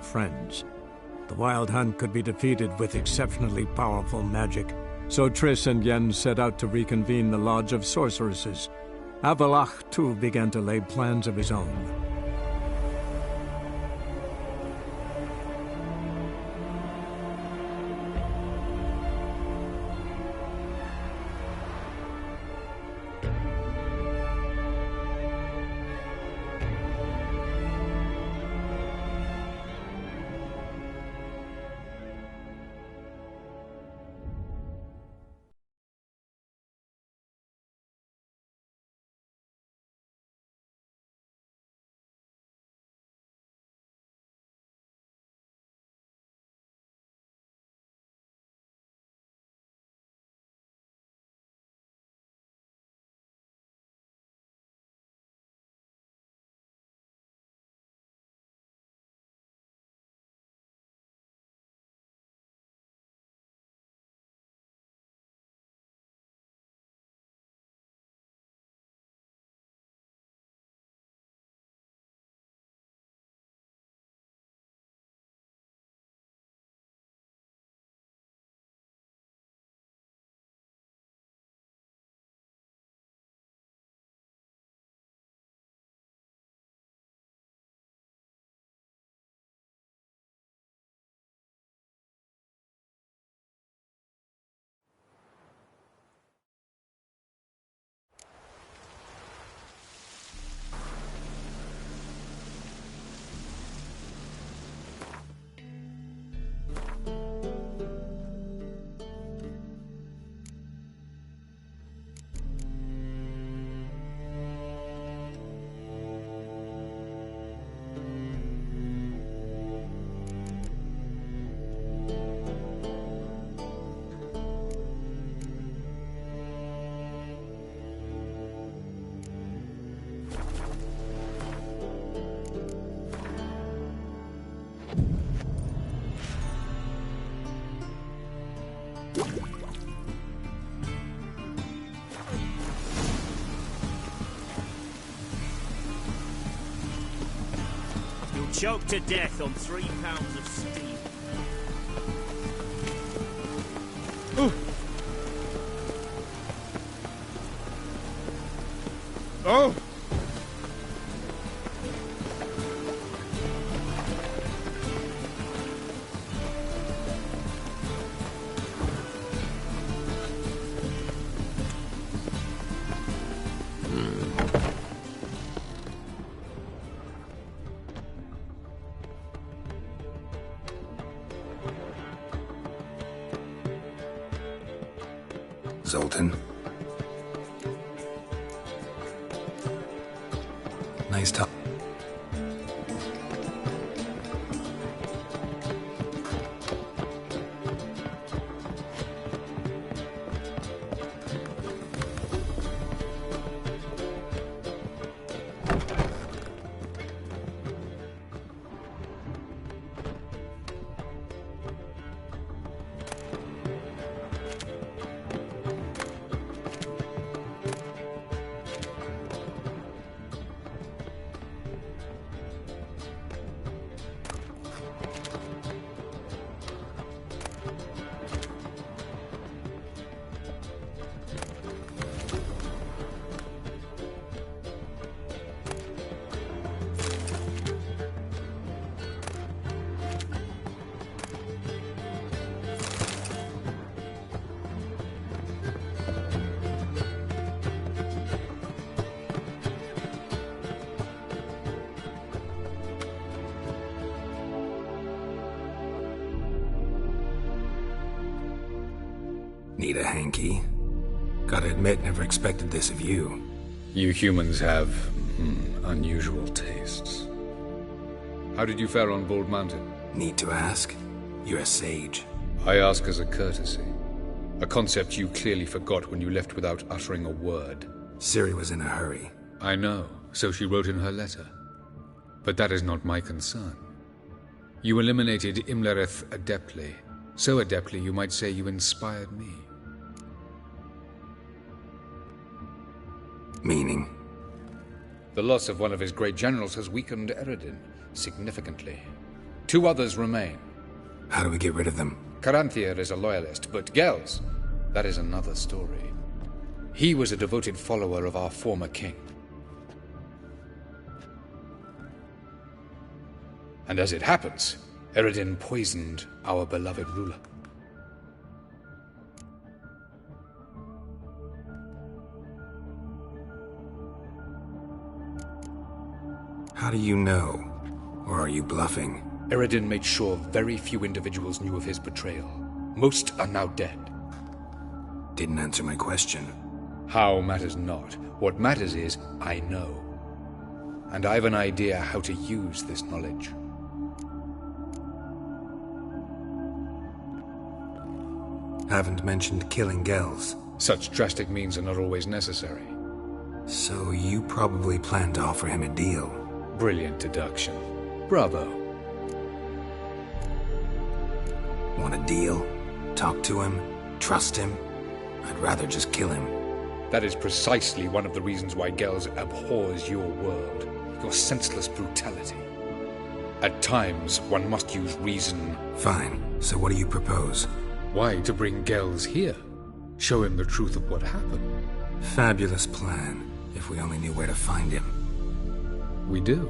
friends. The Wild Hunt could be defeated with exceptionally powerful magic, so Triss and Yen set out to reconvene the Lodge of Sorceresses. Avalach, too, began to lay plans of his own. Choked to death on 3 pounds of steam. Oh! Oh! Zoltan. Nice talk. Need a hanky? Gotta admit, never expected this of you. You humans have, unusual tastes. How did you fare on Bald Mountain? Need to ask? You're a sage. I ask as a courtesy. A concept you clearly forgot when you left without uttering a word. Ciri was in a hurry. I know, so she wrote in her letter. But that is not my concern. You eliminated Imlerith adeptly. So adeptly you might say you inspired me. Meaning? The loss of one of his great generals has weakened Eredin significantly. 2 others remain. How do we get rid of them? Caranthir is a loyalist, but Gels, that is another story. He was a devoted follower of our former king. And as it happens, Eredin poisoned our beloved ruler. How do you know? Or are you bluffing? Eredin made sure very few individuals knew of his betrayal. Most are now dead. Didn't answer my question. How matters not. What matters is, I know. And I've an idea how to use this knowledge. Haven't mentioned killing Gels. Such drastic means are not always necessary. So you probably plan to offer him a deal. Brilliant deduction. Bravo. Want a deal? Talk to him? Trust him? I'd rather just kill him. That is precisely one of the reasons why Gels abhors your world. Your senseless brutality. At times, one must use reason. Fine. So what do you propose? Why, to bring Gels here? Show him the truth of what happened. Fabulous plan, if we only knew where to find him. We do.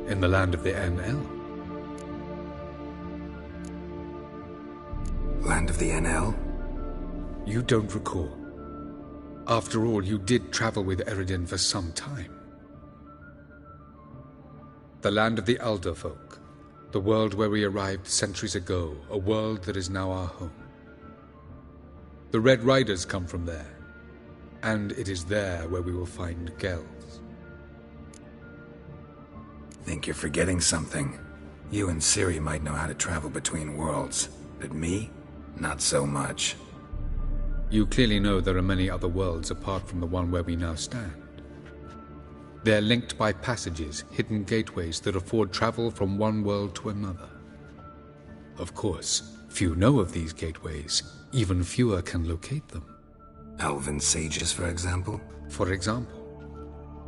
In the land of the NL. Land of the NL? You don't recall. After all, you did travel with Eredin for some time. The land of the Elder folk. The world where we arrived centuries ago. A world that is now our home. The Red Riders come from there. And it is there where we will find Gels. Think you're forgetting something. You and Ciri might know how to travel between worlds. But me? Not so much. You clearly know there are many other worlds apart from the one where we now stand. They're linked by passages, hidden gateways that afford travel from one world to another. Of course, few know of these gateways. Even fewer can locate them. Elven sages, for example? For example.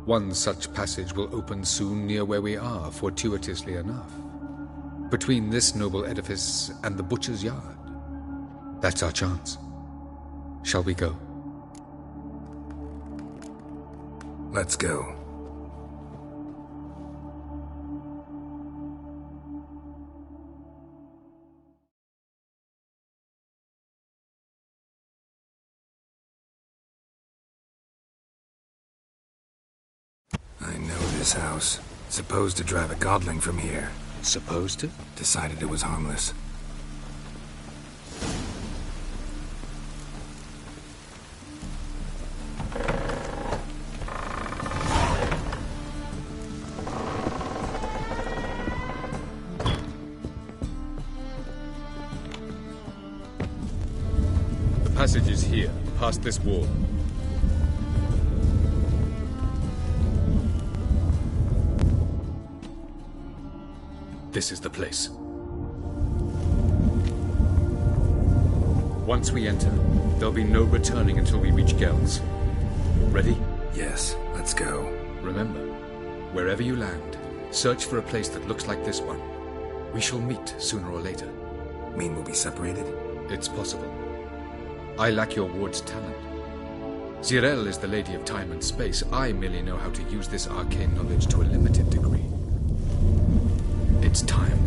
One such passage will open soon near where we are, fortuitously enough. Between this noble edifice and the butcher's yard. That's our chance. Shall we go? Let's go. I know this house. Supposed to drive a godling from here. Supposed to? Decided it was harmless. The passage is here, past this wall. This is the place. Once we enter, there'll be no returning until we reach Gels. Ready? Yes, let's go. Remember, wherever you land, search for a place that looks like this one. We shall meet sooner or later. Mean we'll be separated? It's possible. I lack your ward's talent. Zirel is the Lady of Time and Space. I merely know how to use this arcane knowledge to a limited degree. It's time.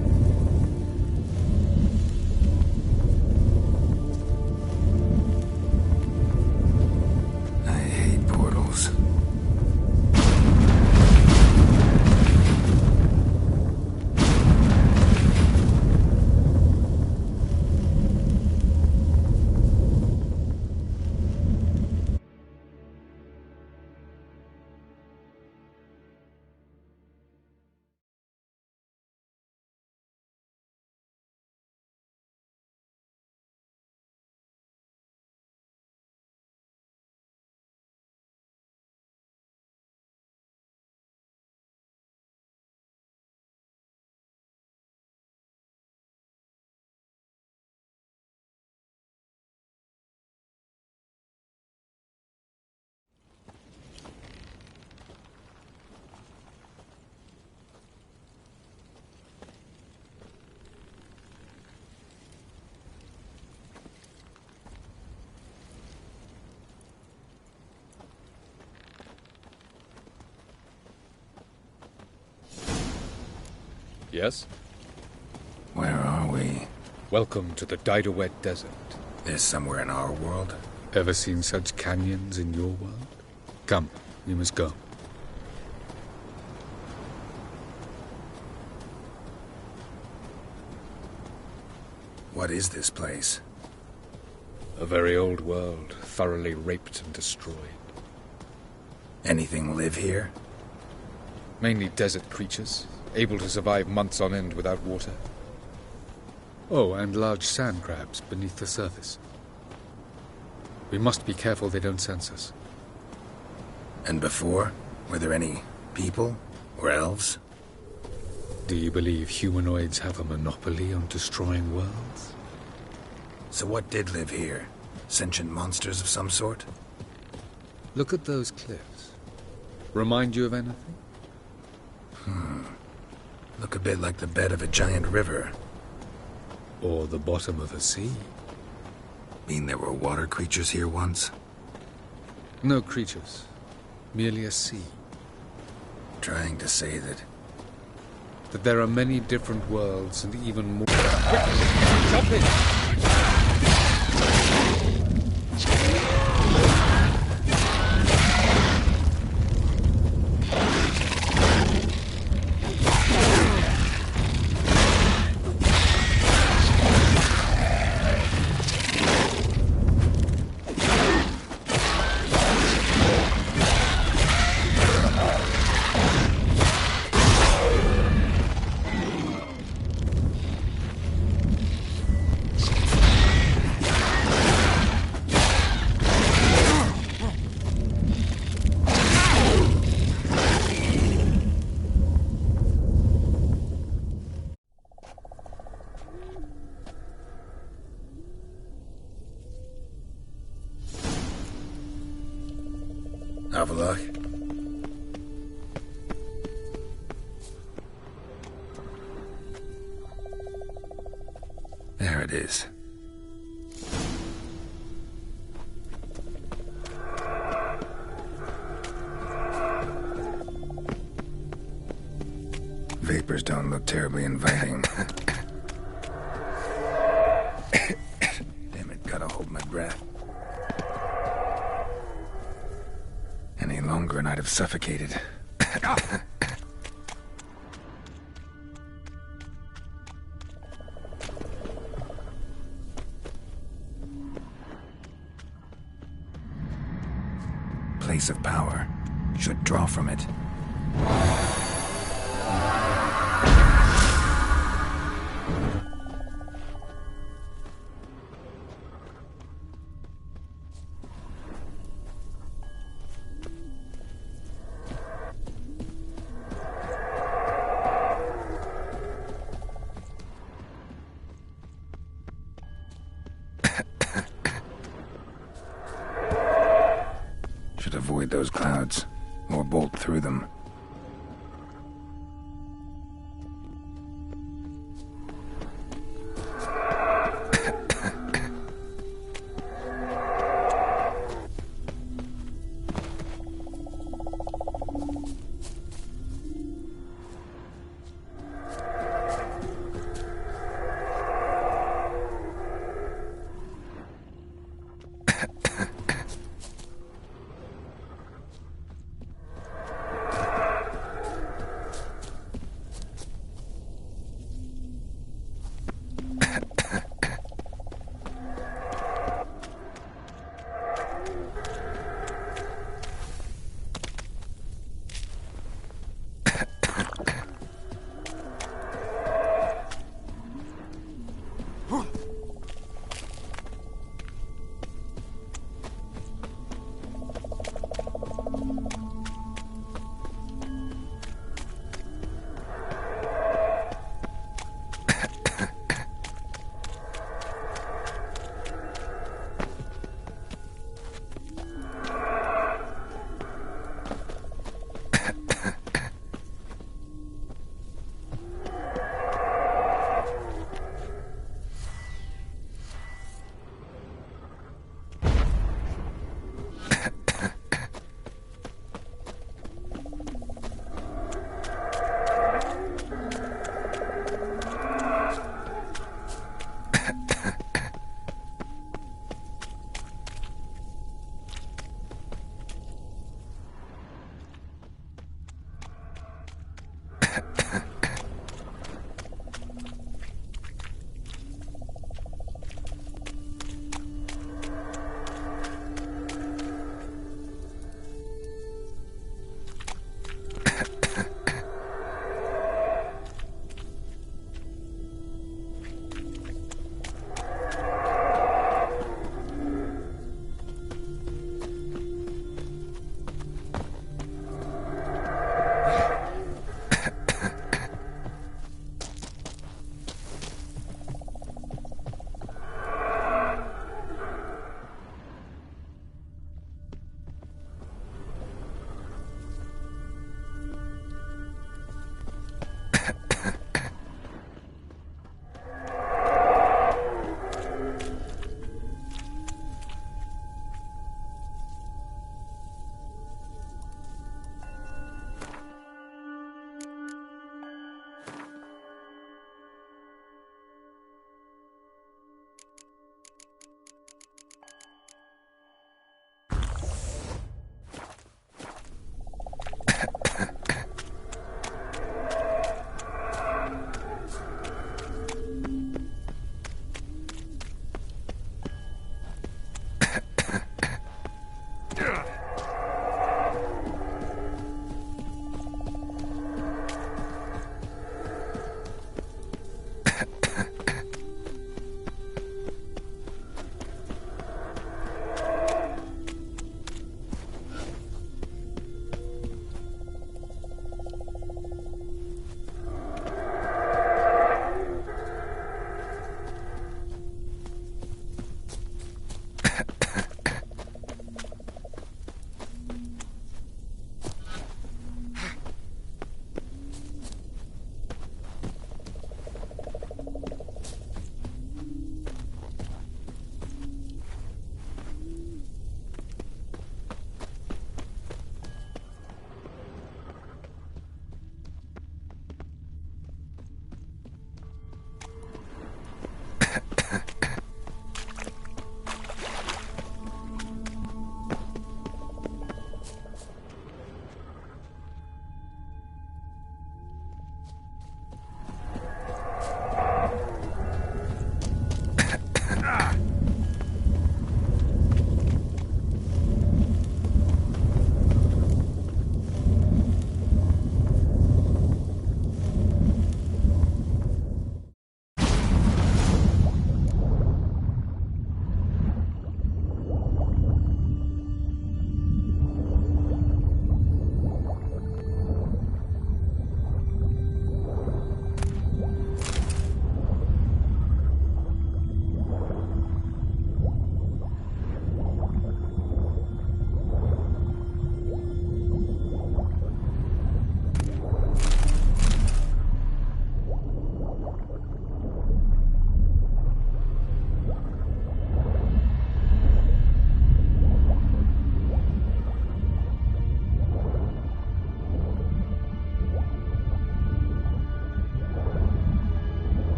Yes? Where are we? Welcome to the Diderwet Desert. This somewhere in our world? Ever seen such canyons in your world? Come, we must go. What is this place? A very old world, thoroughly raped and destroyed. Anything live here? Mainly desert creatures, able to survive months on end without water. Oh, and large sand crabs beneath the surface. We must be careful they don't sense us. And before? Were there any people? Or elves? Do you believe humanoids have a monopoly on destroying worlds? So what did live here? Sentient monsters of some sort? Look at those cliffs. Remind you of anything? Look a bit like the bed of a giant river. Or the bottom of a sea? Mean there were water creatures here once? No creatures. Merely a sea. Trying to say that... That there are many different worlds and even more... Quick! Jump in! Have a look. There it is. Vapors don't look terribly inviting. Damn it, gotta hold my breath. Any longer and I'd have suffocated. Place of power. Should draw from it. Should avoid those clouds, or bolt through them.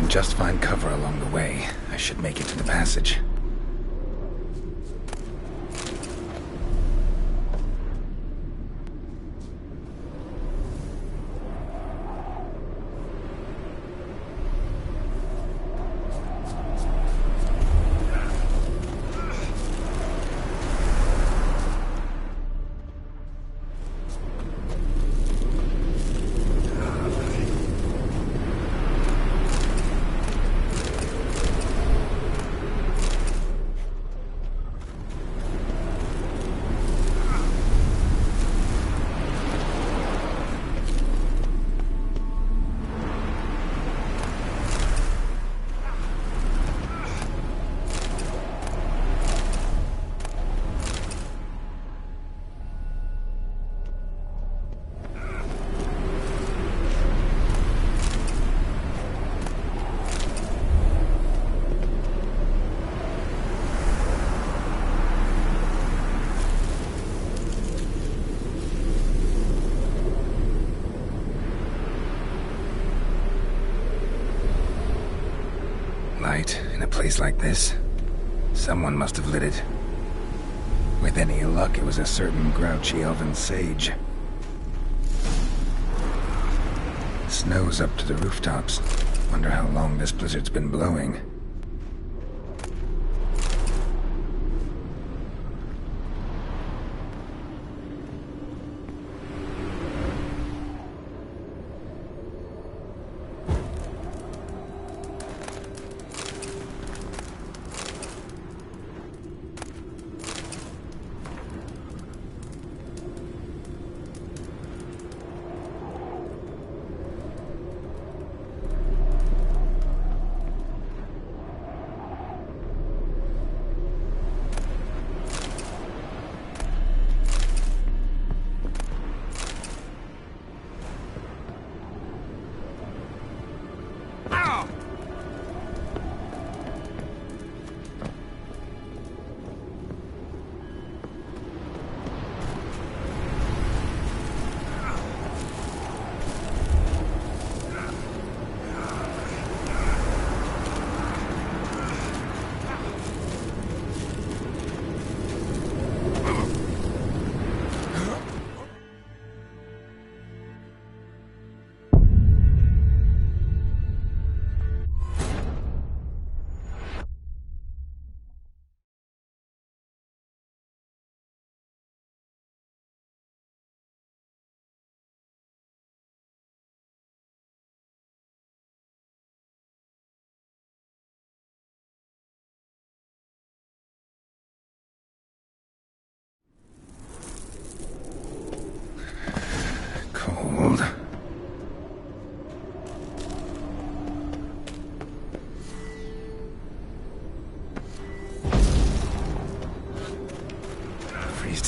can just find cover along the way, I should make it to the passage. In a place like this, someone must have lit it. With any luck, it was a certain grouchy elven sage. Snow's up to the rooftops. Wonder how long this blizzard's been blowing.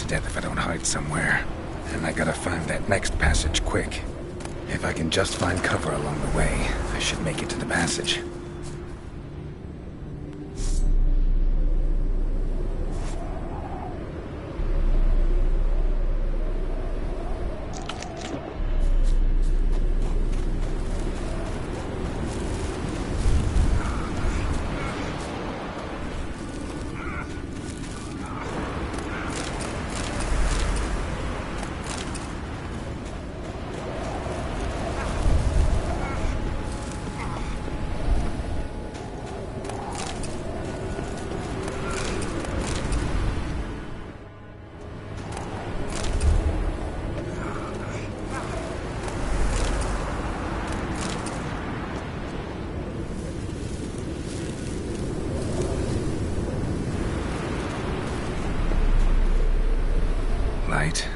Death if I don't hide somewhere. And I gotta find that next passage quick. If I can just find cover along the way, I should make it to the passage.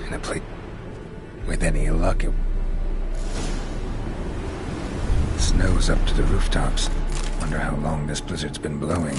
In a place with any luck, it snow's up to the rooftops. Wonder how long this blizzard's been blowing.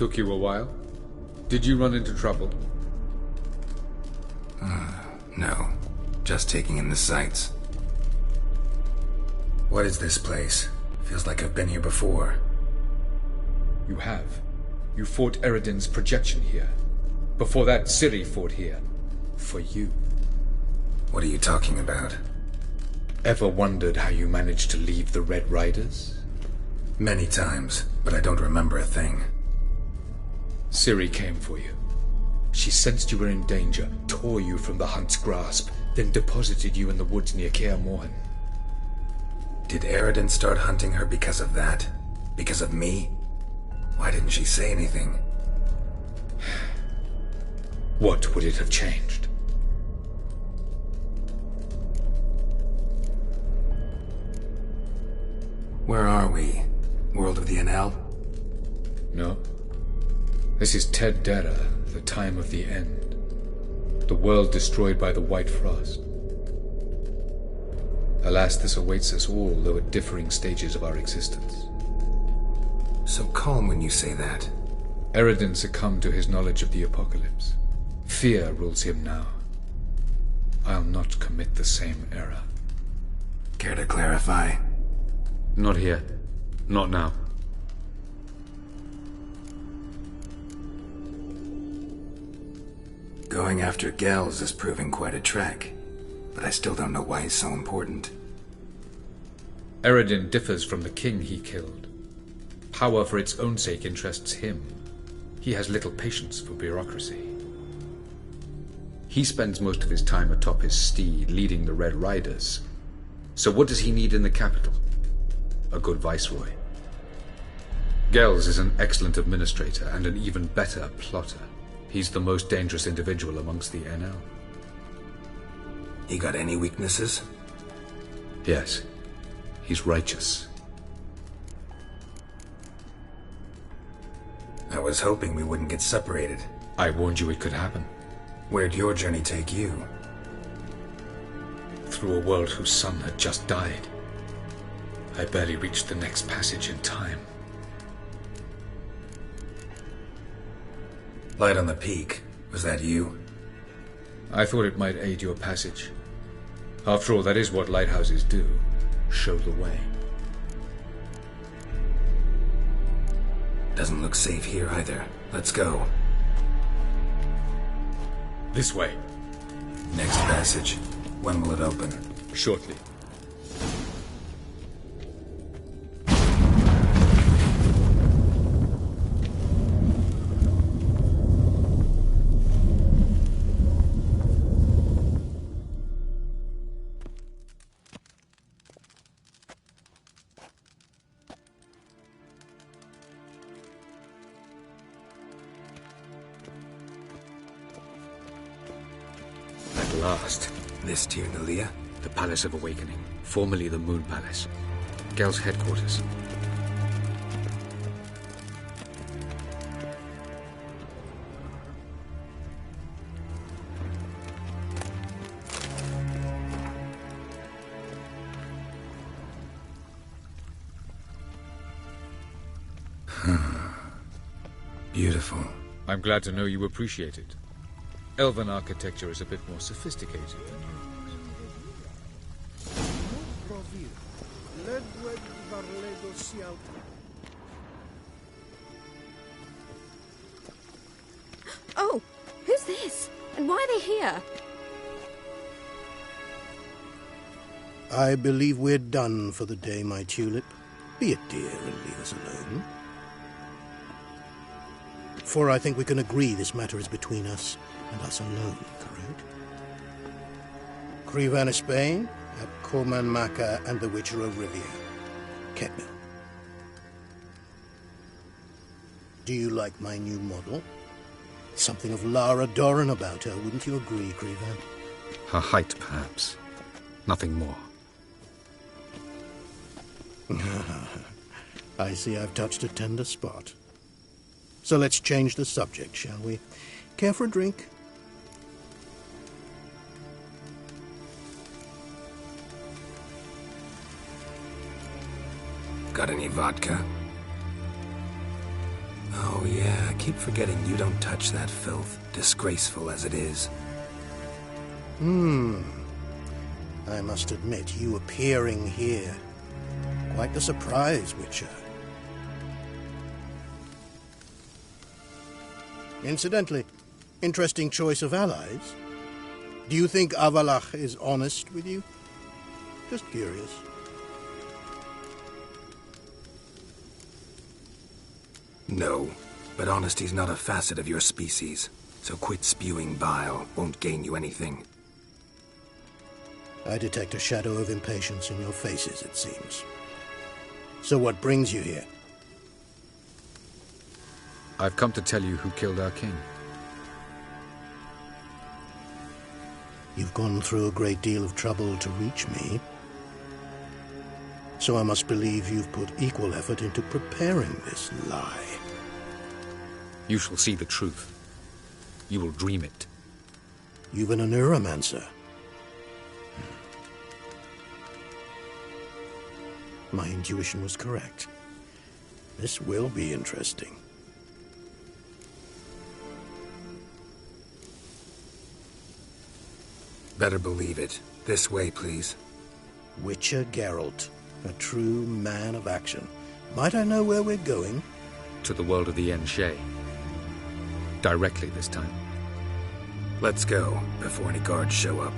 Took you a while? Did you run into trouble? No. Just taking in the sights. What is this place? Feels like I've been here before. You have. You fought Eredin's projection here. Before that, Ciri fought here. For you. What are you talking about? Ever wondered how you managed to leave the Red Riders? Many times, but I don't remember a thing. Ciri came for you. She sensed you were in danger, tore you from the Hunt's grasp, then deposited you in the woods near Kaer Morhen. Did Eredin start hunting her because of that? Because of me? Why didn't she say anything? What would it have changed? Where are we? World of the NL? No. This is Ted Dara, the time of the end. The world destroyed by the White Frost. Alas, this awaits us all, though at differing stages of our existence. So calm when you say that. Eredin succumbed to his knowledge of the apocalypse. Fear rules him now. I'll not commit the same error. Care to clarify? Not here. Not now. Going after Gels is proving quite a trek, but I still don't know why he's so important. Eredin differs from the king he killed. Power for its own sake interests him. He has little patience for bureaucracy. He spends most of his time atop his steed, leading the Red Riders. So what does he need in the capital? A good viceroy. Gels is an excellent administrator and an even better plotter. He's the most dangerous individual amongst the NL. He got any weaknesses? Yes. He's righteous. I was hoping we wouldn't get separated. I warned you it could happen. Where'd your journey take you? Through a world whose son had just died. I barely reached the next passage in time. Light on the peak. Was that you? I thought it might aid your passage. After all, that is what lighthouses do. Show the way. Doesn't look safe here either. Let's go. This way. Next passage. When will it open? Shortly. At last. This Tyr Nalia? The Palace of Awakening, formerly the Moon Palace. Gel's headquarters. Beautiful. I'm glad to know you appreciate it. Elven architecture is a bit more sophisticated than yours. Oh, who's this? And why are they here? I believe we're done for the day, my tulip. Be a dear and leave us alone. For I think we can agree this matter is between us and us alone, correct? Krivan of Spain, at Corman Maca and the Witcher of Rivia. Ketmil. Do you like my new model? Something of Lara Doran about her, wouldn't you agree, Krivan? Her height, perhaps. Nothing more. I see I've touched a tender spot. So let's change the subject, shall we? Care for a drink? Got any vodka? Oh, Oh yeah, I keep forgetting you don't touch that filth, disgraceful as it is. I must admit, you appearing here, quite the surprise, Witcher. Incidentally, interesting choice of allies. Do you think Avalach is honest with you? Just curious. No, but honesty's not a facet of your species. So quit spewing bile, won't gain you anything. I detect a shadow of impatience in your faces, it seems. So what brings you here? I've come to tell you who killed our king. You've gone through a great deal of trouble to reach me. So I must believe you've put equal effort into preparing this lie. You shall see the truth. You will dream it. You've been a neuromancer. My intuition was correct. This will be interesting. Better believe it. This way, please. Witcher Geralt, a true man of action. Might I know where we're going? To the world of the Enshe. Directly this time. Let's go, before any guards show up.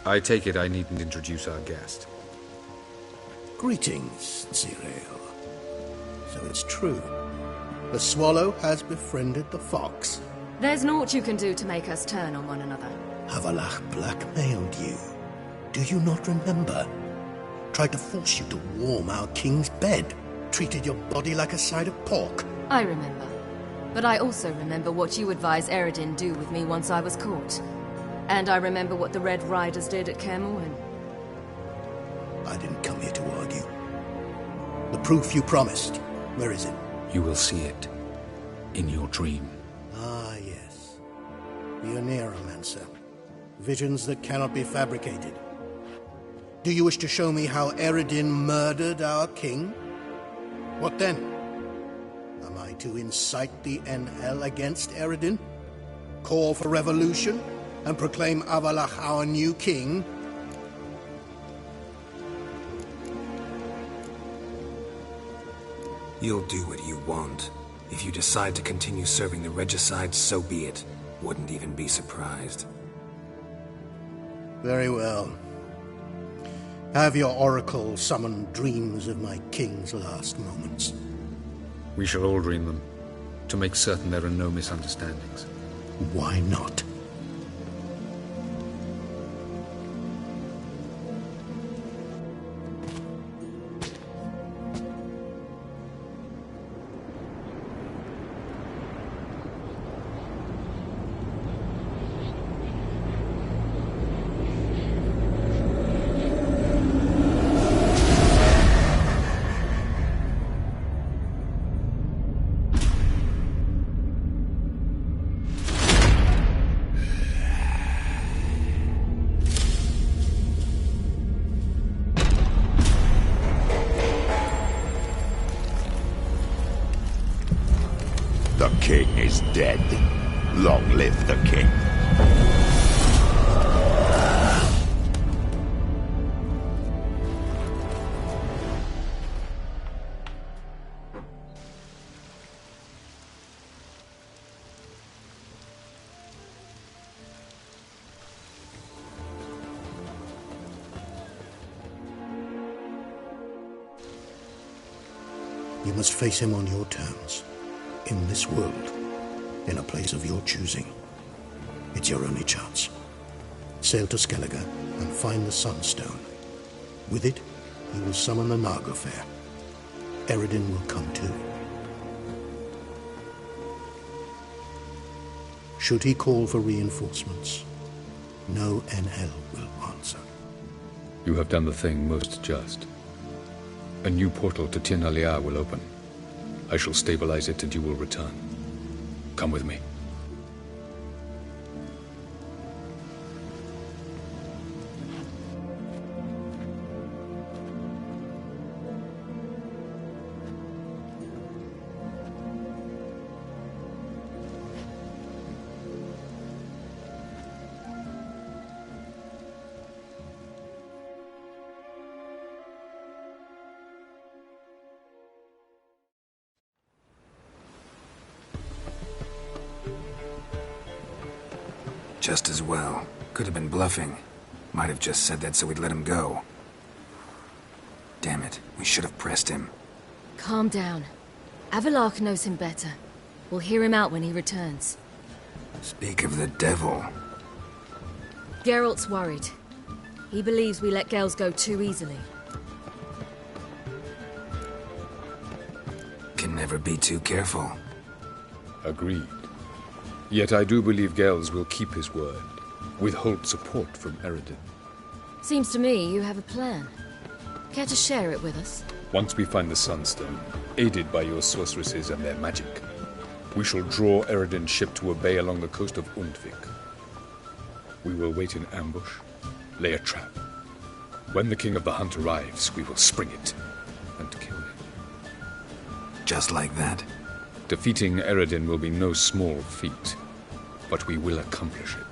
I take it I needn't introduce our guest. Greetings, Ciri. So it's true. The swallow has befriended the fox. There's naught you can do to make us turn on one another. Avalach blackmailed you. Do you not remember? Tried to force you to warm our king's bed. Treated your body like a side of pork. I remember. But I also remember what you advised Eredin do with me once I was caught. And I remember what the Red Riders did at Kaer Morhen. I didn't come here to argue. The proof you promised, where is it? You will see it. In your dream. Ah, yes. The Oneiromancer. Visions that cannot be fabricated. Do you wish to show me how Eredin murdered our king? What then? Am I to incite the NL against Eredin? Call for revolution? And proclaim Avalach our new king? You'll do what you want. If you decide to continue serving the regicide, so be it. Wouldn't even be surprised. Very well. Have your oracle summon dreams of my king's last moments. We shall all dream them, to make certain there are no misunderstandings. Why not? The king is dead. Long live the king. You must face him on your terms. In this world, in a place of your choosing. It's your only chance. Sail to Skellige and find the Sunstone. With it, you will summon the Naga Fair. Eredin will come too. Should he call for reinforcements, no NL will answer. You have done the thing most just. A new portal to Tin Alia will open. I shall stabilize it and you will return. Come with me. Just as well. Could have been bluffing. Might have just said that so we'd let him go. Damn it, we should have pressed him. Calm down. Avalach knows him better. We'll hear him out when he returns. Speak of the devil. Geralt's worried. He believes we let girls go too easily. Can never be too careful. Agreed. Yet I do believe Gels will keep his word, withhold support from Eredin. Seems to me you have a plan. Care to share it with us? Once we find the Sunstone, aided by your sorceresses and their magic, we shall draw Eredin's ship to a bay along the coast of Undvik. We will wait in ambush, lay a trap. When the King of the Hunt arrives, we will spring it and kill him. Just like that? Defeating Eredin will be no small feat, but we will accomplish it.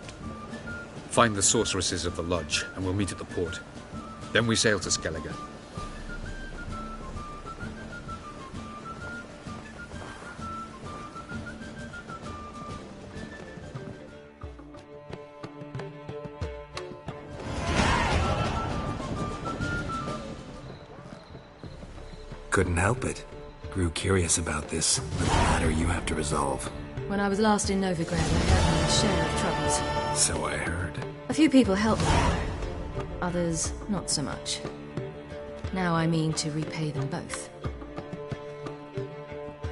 Find the sorceresses of the lodge, and we'll meet at the port. Then we sail to Skellige. Couldn't help it. Grew curious about this little matter you have to resolve. When I was last in Novigrad, I had my share of troubles. So I heard. A few people helped me. Others, not so much. Now I mean to repay them both.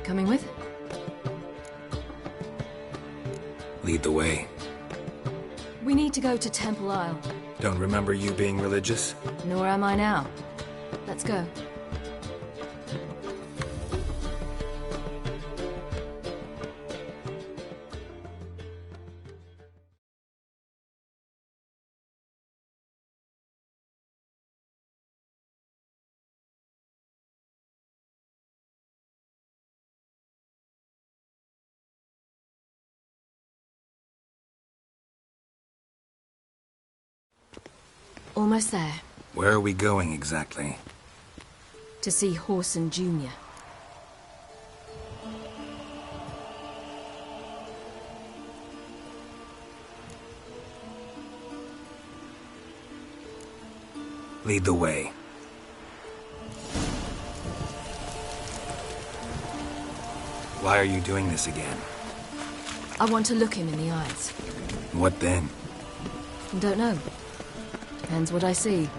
Coming with? Lead the way. We need to go to Temple Isle. Don't remember you being religious? Nor am I now. Let's go. Almost there. Where are we going exactly? To see Horson Jr. Lead the way. Why are you doing this again? I want to look him in the eyes. What then? Don't know. Depends what I see.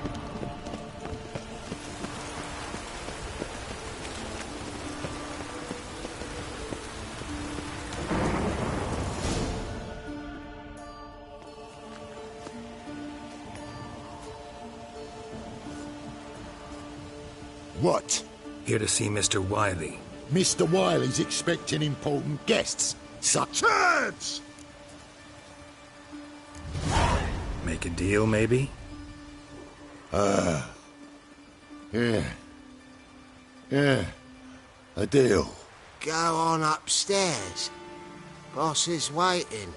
What? Here to see Mr. Wiley. Mr. Wiley's expecting important guests, such as... Make a deal, maybe? Yeah. Yeah. A deal. Go on upstairs. Boss is waiting.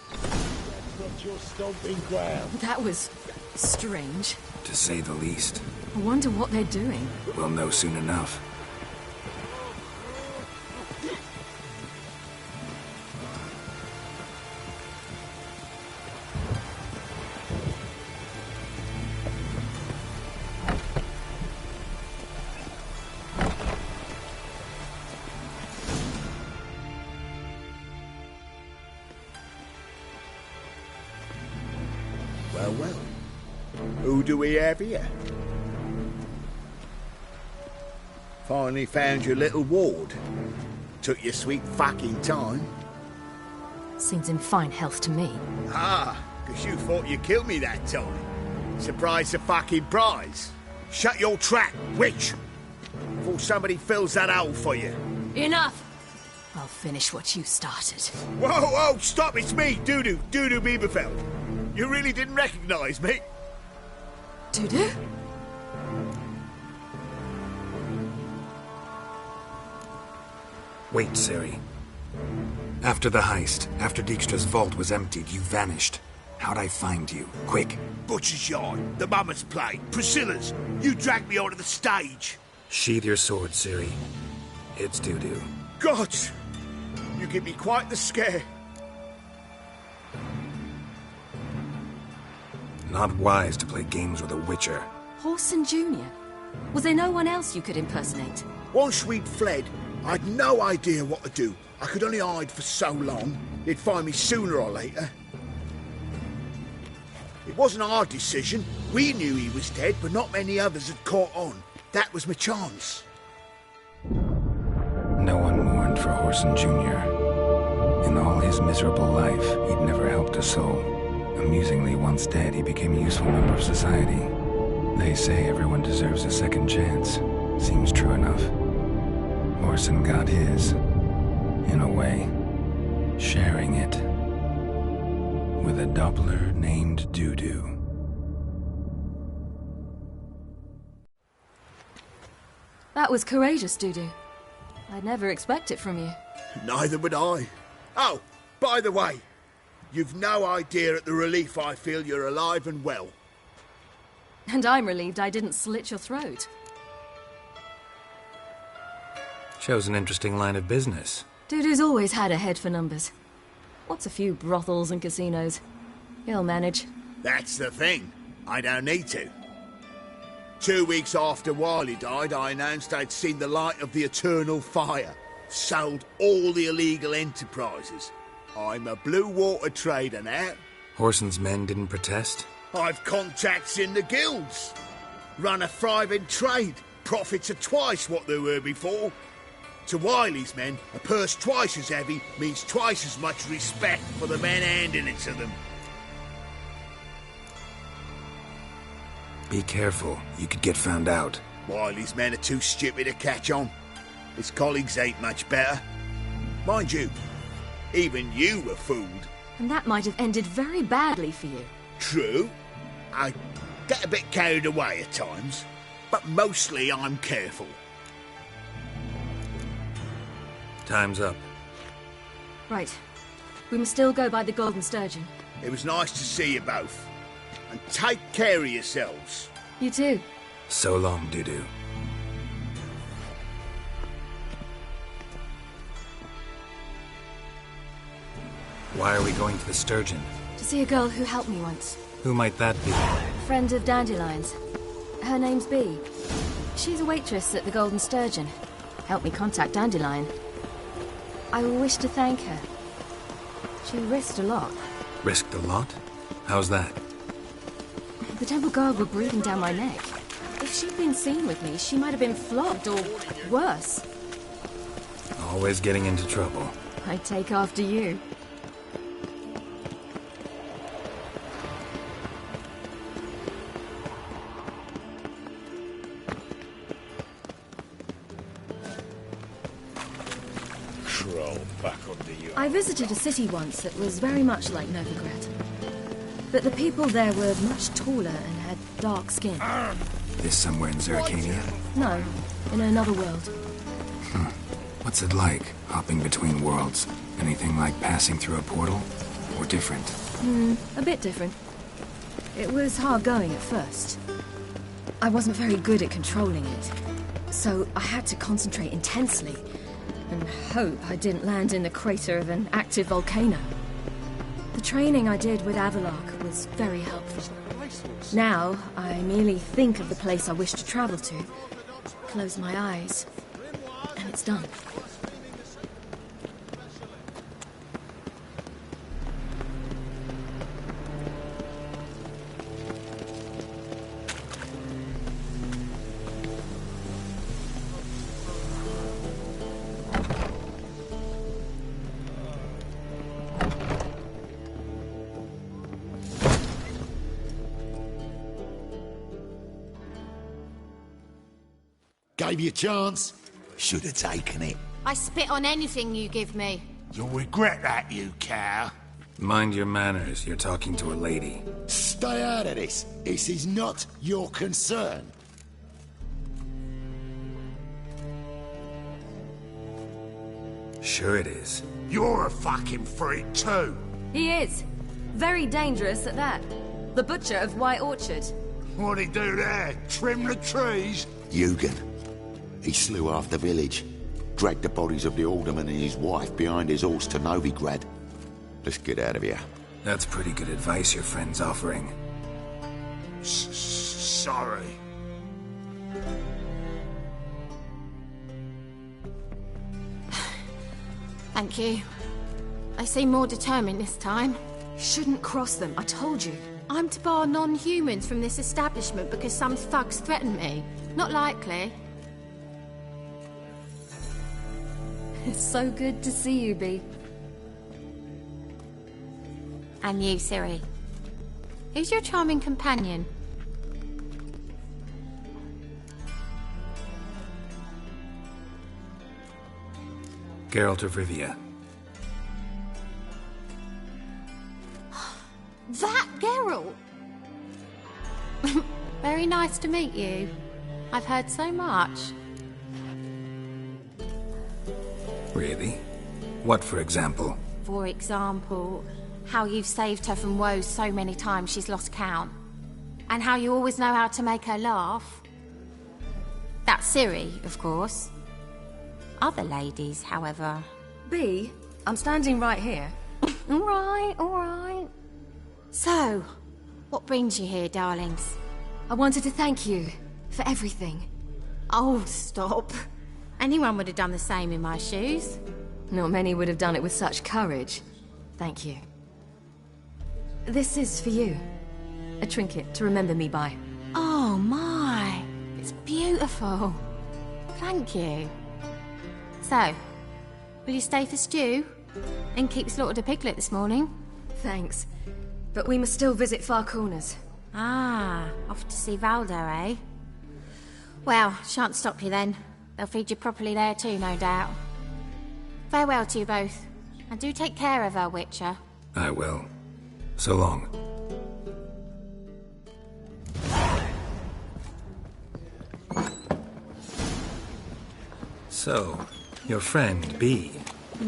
That's not your stomping ground. That was strange. To say the least. I wonder what they're doing. We'll know soon enough. Well. Who do we have here? Finally found your little ward. Took your sweet fucking time. Seems in fine health to me. Ah, because you thought you killed me that time. Surprise the fucking prize. Shut your trap, witch! Before somebody fills that hole for you. Enough! I'll finish what you started. Whoa, stop, it's me, Dudu Bieberfeld. You really didn't recognize me? Dudu? Wait, Ciri. After the heist, after Dijkstra's vault was emptied, you vanished. How'd I find you? Quick. Butcher's Yard, the Mama's Play, Priscilla's. You dragged me onto the stage. Sheathe your sword, Ciri. It's Dudu. God, you give me quite the scare. Not wise to play games with a witcher. Horson Jr.? Was there no one else you could impersonate? Once we'd fled, I'd no idea what to do. I could only hide for so long. They'd find me sooner or later. It wasn't our decision. We knew he was dead, but not many others had caught on. That was my chance. No one mourned for Horson Jr. In all his miserable life, he'd never helped a soul. Amusingly, once dead, he became a useful member of society. They say everyone deserves a second chance. Seems true enough. Horson got his, in a way, sharing it with a Doppler named Dudu. That was courageous, Dudu. I'd never expect it from you. Neither would I. Oh, by the way, you've no idea at the relief I feel you're alive and well. And I'm relieved I didn't slit your throat. Shows an interesting line of business. Dudu's always had a head for numbers. What's a few brothels and casinos? He'll manage. That's the thing. I don't need to. 2 weeks after Wiley died, I announced I'd seen the light of the eternal fire. Sold all the illegal enterprises. I'm a blue water trader now. Horson's men didn't protest? I've contacts in the guilds. Run a thriving trade. Profits are twice what they were before. To Wiley's men, a purse twice as heavy means twice as much respect for the men handing it to them. Be careful. You could get found out. Wiley's men are too stupid to catch on. His colleagues ain't much better. Mind you, even you were fooled. And that might have ended very badly for you. True. I get a bit carried away at times, but mostly I'm careful. Time's up. Right. We must still go by the Golden Sturgeon. It was nice to see you both. And take care of yourselves. You too. So long, Dudu. Why are we going to the Sturgeon? To see a girl who helped me once. Who might that be? A friend of Dandelion's. Her name's Bee. She's a waitress at the Golden Sturgeon. Helped me contact Dandelion. I wish to thank her. She risked a lot. Risked a lot? How's that? The temple guard were breathing down my neck. If she'd been seen with me, she might have been flogged or worse. Always getting into trouble. I take after you. I visited a city once that was very much like Novigrad. But the people there were much taller and had dark skin. This somewhere in Zeracania? No, in another world. What's it like, hopping between worlds? Anything like passing through a portal? Or different? A bit different. It was hard going at first. I wasn't very good at controlling it. So I had to concentrate intensely and hope I didn't land in the crater of an active volcano. The training I did with Avallac'h was very helpful. Now, I merely think of the place I wish to travel to, close my eyes, and it's done. Gave you a chance. Should have taken it. I spit on anything you give me. You'll regret that, you cow. Mind your manners, you're talking to a lady. Stay out of this. This is not your concern. Sure it is. You're a fucking freak too. He is. Very dangerous at that. The butcher of White Orchard. What'd he do there? Trim the trees? Eugen. He slew half the village. Dragged the bodies of the alderman and his wife behind his horse to Novigrad. Let's get out of here. That's pretty good advice your friend's offering. Sorry. Thank you. They seem more determined this time. Shouldn't cross them, I told you. I'm to bar non-humans from this establishment because some thugs threaten me. Not likely. It's so good to see you, Bee. And you, Ciri. Who's your charming companion? Geralt de Rivia. That Geralt! Very nice to meet you. I've heard so much. Really? What, for example? For example, how you've saved her from woes so many times she's lost count. And how you always know how to make her laugh. That's Ciri, of course. Other ladies, however... Bee, I'm standing right here. All right. So, what brings you here, darlings? I wanted to thank you for everything. Oh, stop. Anyone would have done the same in my shoes. Not many would have done it with such courage. Thank you. This is for you. A trinket to remember me by. Oh, my. It's beautiful. Thank you. So, will you stay for stew? And keep slaughtered a piglet this morning? Thanks. But we must still visit Far Corners. Ah, off to see Valdo, eh? Well, shan't stop you then. They'll feed you properly there too, no doubt. Farewell to you both. And do take care of her, Witcher. I will. So long. So, your friend, Bee.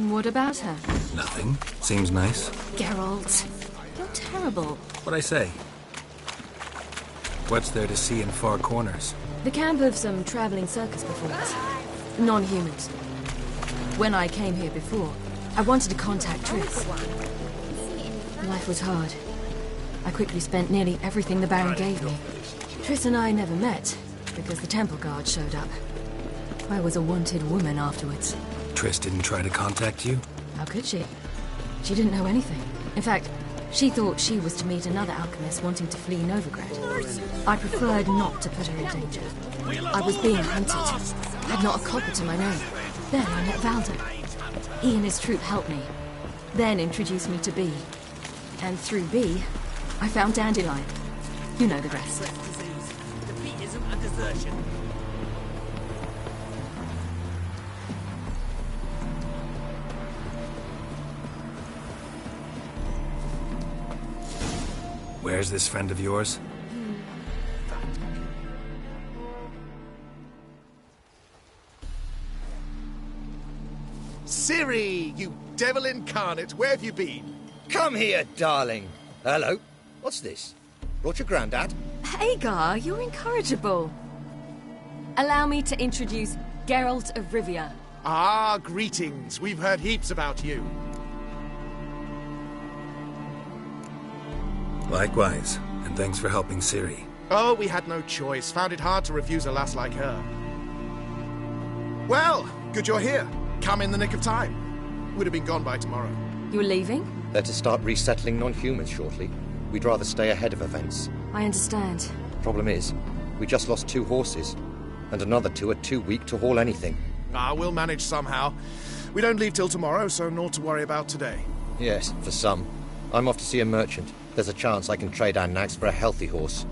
What about her? Nothing. Seems nice. Geralt, you're terrible. What'd I say? What's there to see in Far Corners? The camp of some traveling circus performers. Non-humans. When I came here before, I wanted to contact Triss. Life was hard. I quickly spent nearly everything the Baron gave me. Triss and I never met, because the temple guard showed up. I was a wanted woman afterwards. Triss didn't try to contact you? How could she? She didn't know anything. In fact, she thought she was to meet another alchemist wanting to flee Novigrad. I preferred not to put her in danger. I was being hunted. Had not a copper to my name. Then I met Valder. He and his troop helped me. Then introduced me to B. And through B, I found Dandelion. You know the rest. Defeat isn't a desertion. Where's this friend of yours? Ciri, you devil incarnate, where have you been? Come here, darling. Hello. What's this? Brought your granddad? Hagar, you're incorrigible. Allow me to introduce Geralt of Rivia. Ah, greetings. We've heard heaps about you. Likewise, and thanks for helping Ciri. Oh, we had no choice. Found it hard to refuse a lass like her. Well, good you're here. Come in the nick of time. Would have been gone by tomorrow. You're leaving? They're to start resettling non-humans shortly. We'd rather stay ahead of events. I understand. Problem is, we just lost 2 horses, and another 2 are too weak to haul anything. Ah, we'll manage somehow. We don't leave till tomorrow, so naught to worry about today. Yes, for some. I'm off to see a merchant. There's a chance I can trade our nags for a healthy horse.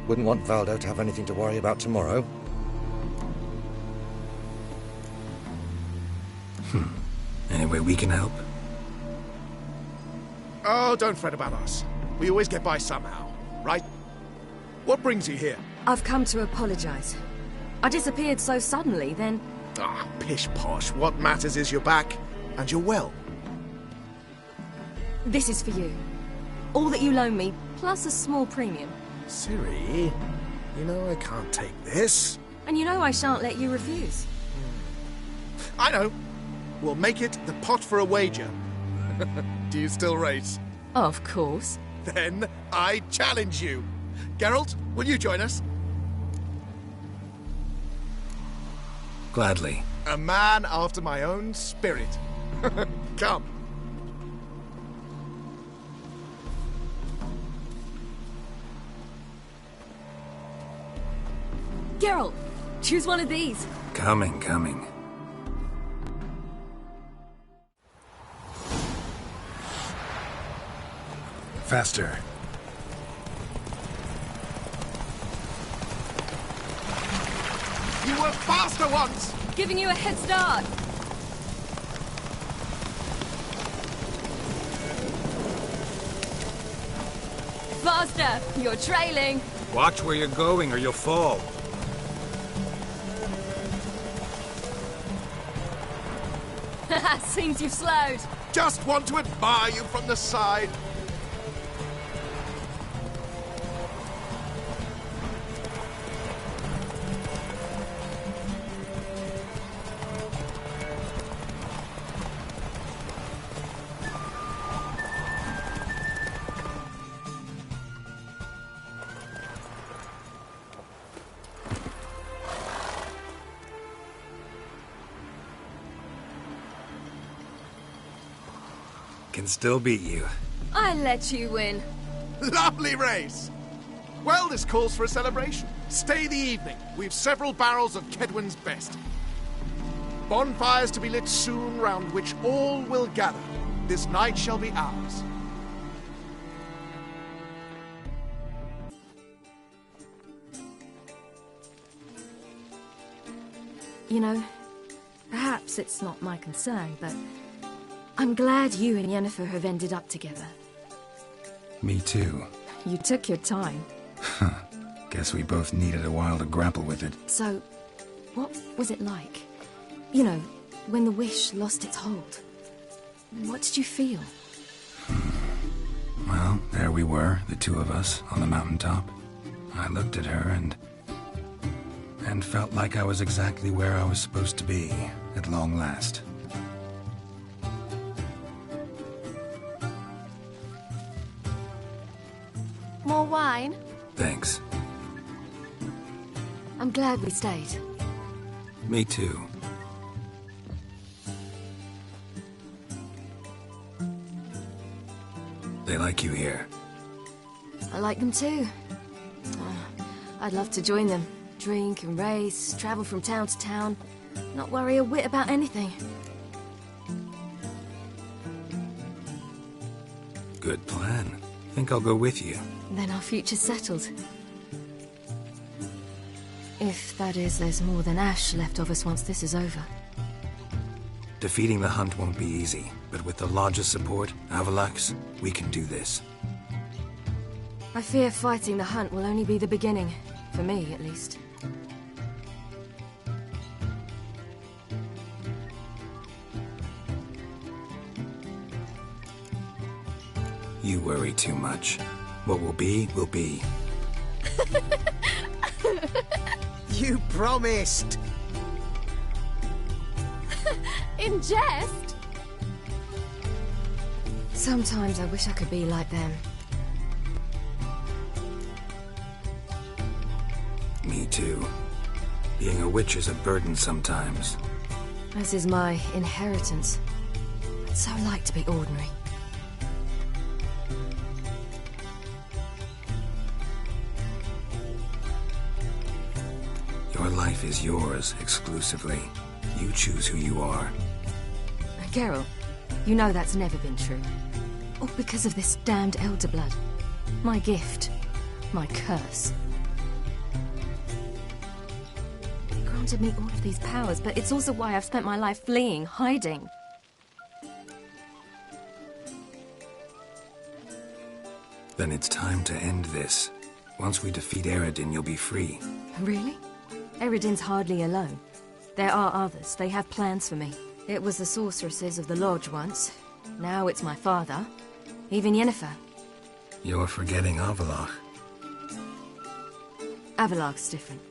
Wouldn't want Valdo to have anything to worry about tomorrow. Any way we can help? Oh, don't fret about us. We always get by somehow, right? What brings you here? I've come to apologize. I disappeared so suddenly, then... Ah, pish-posh. What matters is you're back, and you're well. This is for you. All that you loan me, plus a small premium. Ciri, you know I can't take this. And you know I shan't let you refuse. I know. We'll make it the pot for a wager. Do you still race? Of course. Then I challenge you. Geralt, will you join us? Gladly. A man after my own spirit. Come. Geralt, choose one of these. Coming. Faster. You were faster once! Giving you a head start. Faster! You're trailing. Watch where you're going or you'll fall. Seems you've slowed. Just want to admire you from the side. Can still beat you. I let you win. Lovely race! Well, this calls for a celebration. Stay the evening. We've several barrels of Kedwen's best. Bonfires to be lit soon, round which all will gather. This night shall be ours. You know, perhaps it's not my concern, but I'm glad you and Yennefer have ended up together. Me too. You took your time. Guess we both needed a while to grapple with it. So, what was it like? You know, when the wish lost its hold. What did you feel? Well, there we were, the 2 of us, on the mountaintop. I looked at her and felt like I was exactly where I was supposed to be, at long last. More wine? Thanks. I'm glad we stayed. Me too. They like you here. I like them too. I'd love to join them. Drink and race, travel from town to town. Not worry a whit about anything. Good plan. Think I'll go with you. Then our future's settled. If, that is, there's more than ash left of us once this is over. Defeating the hunt won't be easy, but with the Lodge's support, Avalax, we can do this. I fear fighting the hunt will only be the beginning. For me, at least. You worry too much. What will be, will be. You promised! In jest? Sometimes I wish I could be like them. Me too. Being a witch is a burden sometimes. As is my inheritance. I'd so like to be ordinary. Your life is yours, exclusively. You choose who you are. Geralt, you know that's never been true. All because of this damned elder blood. My gift. My curse. It granted me all of these powers, but it's also why I've spent my life fleeing, hiding. Then it's time to end this. Once we defeat Eredin, you'll be free. Really? Eredin's hardly alone. There are others. They have plans for me. It was the sorceresses of the Lodge once. Now it's my father. Even Yennefer. You're forgetting Avallac'h. Avallac'h's different.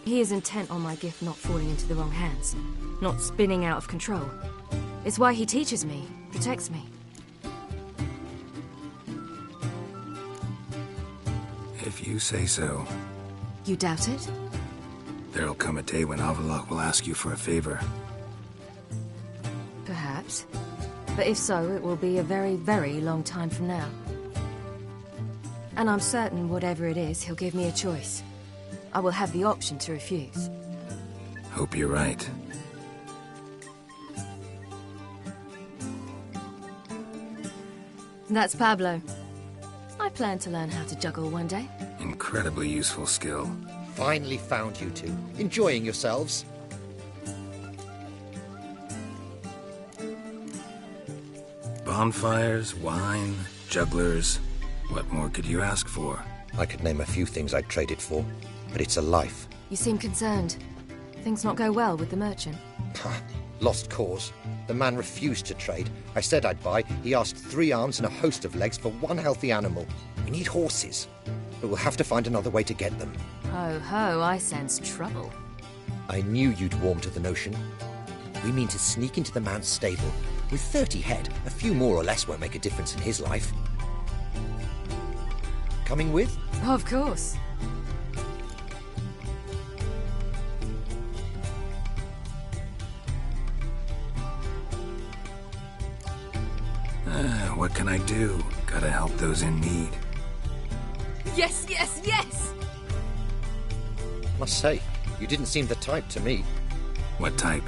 He is intent on my gift not falling into the wrong hands. Not spinning out of control. It's why he teaches me, protects me. If you say so. You doubt it? There'll come a day when Avallac'h will ask you for a favor. Perhaps. But if so, it will be a very, very long time from now. And I'm certain whatever it is, he'll give me a choice. I will have the option to refuse. Hope you're right. That's Pablo. I plan to learn how to juggle one day. Incredibly useful skill. Finally found you two. Enjoying yourselves? Bonfires, wine, jugglers. What more could you ask for? I could name a few things I'd trade it for, but it's a life. You seem concerned. Things not go well with the merchant? Lost cause. The man refused to trade. I said I'd buy. He asked 3 arms and a host of legs for 1 healthy animal. We need horses, but we'll have to find another way to get them. Ho ho, I sense trouble. I knew you'd warm to the notion. We mean to sneak into the man's stable. With 30 head, a few more or less won't make a difference in his life. Coming with? Of course. What can I do? Gotta help those in need. Yes, yes, yes! Must say, you didn't seem the type to me. What type?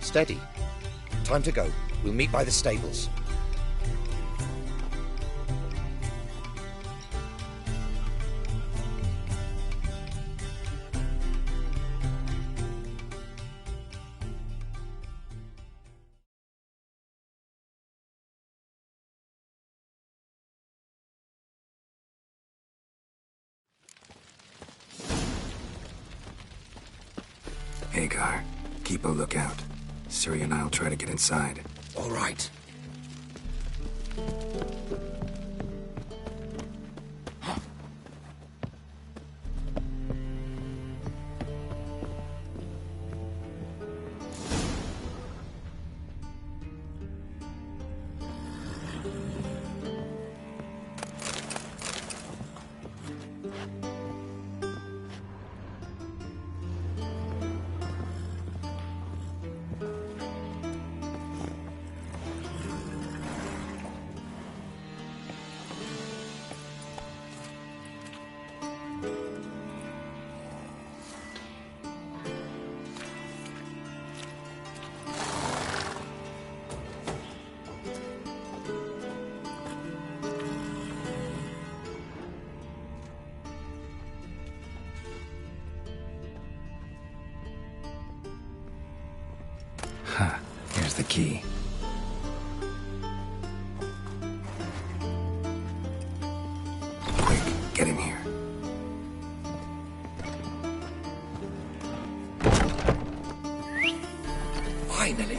Steady. Time to go. We'll meet by the stables. Hagar, keep a lookout. Ciri and I'll try to get inside. All right. Ha, here's the key. Quick, get in here. Finally!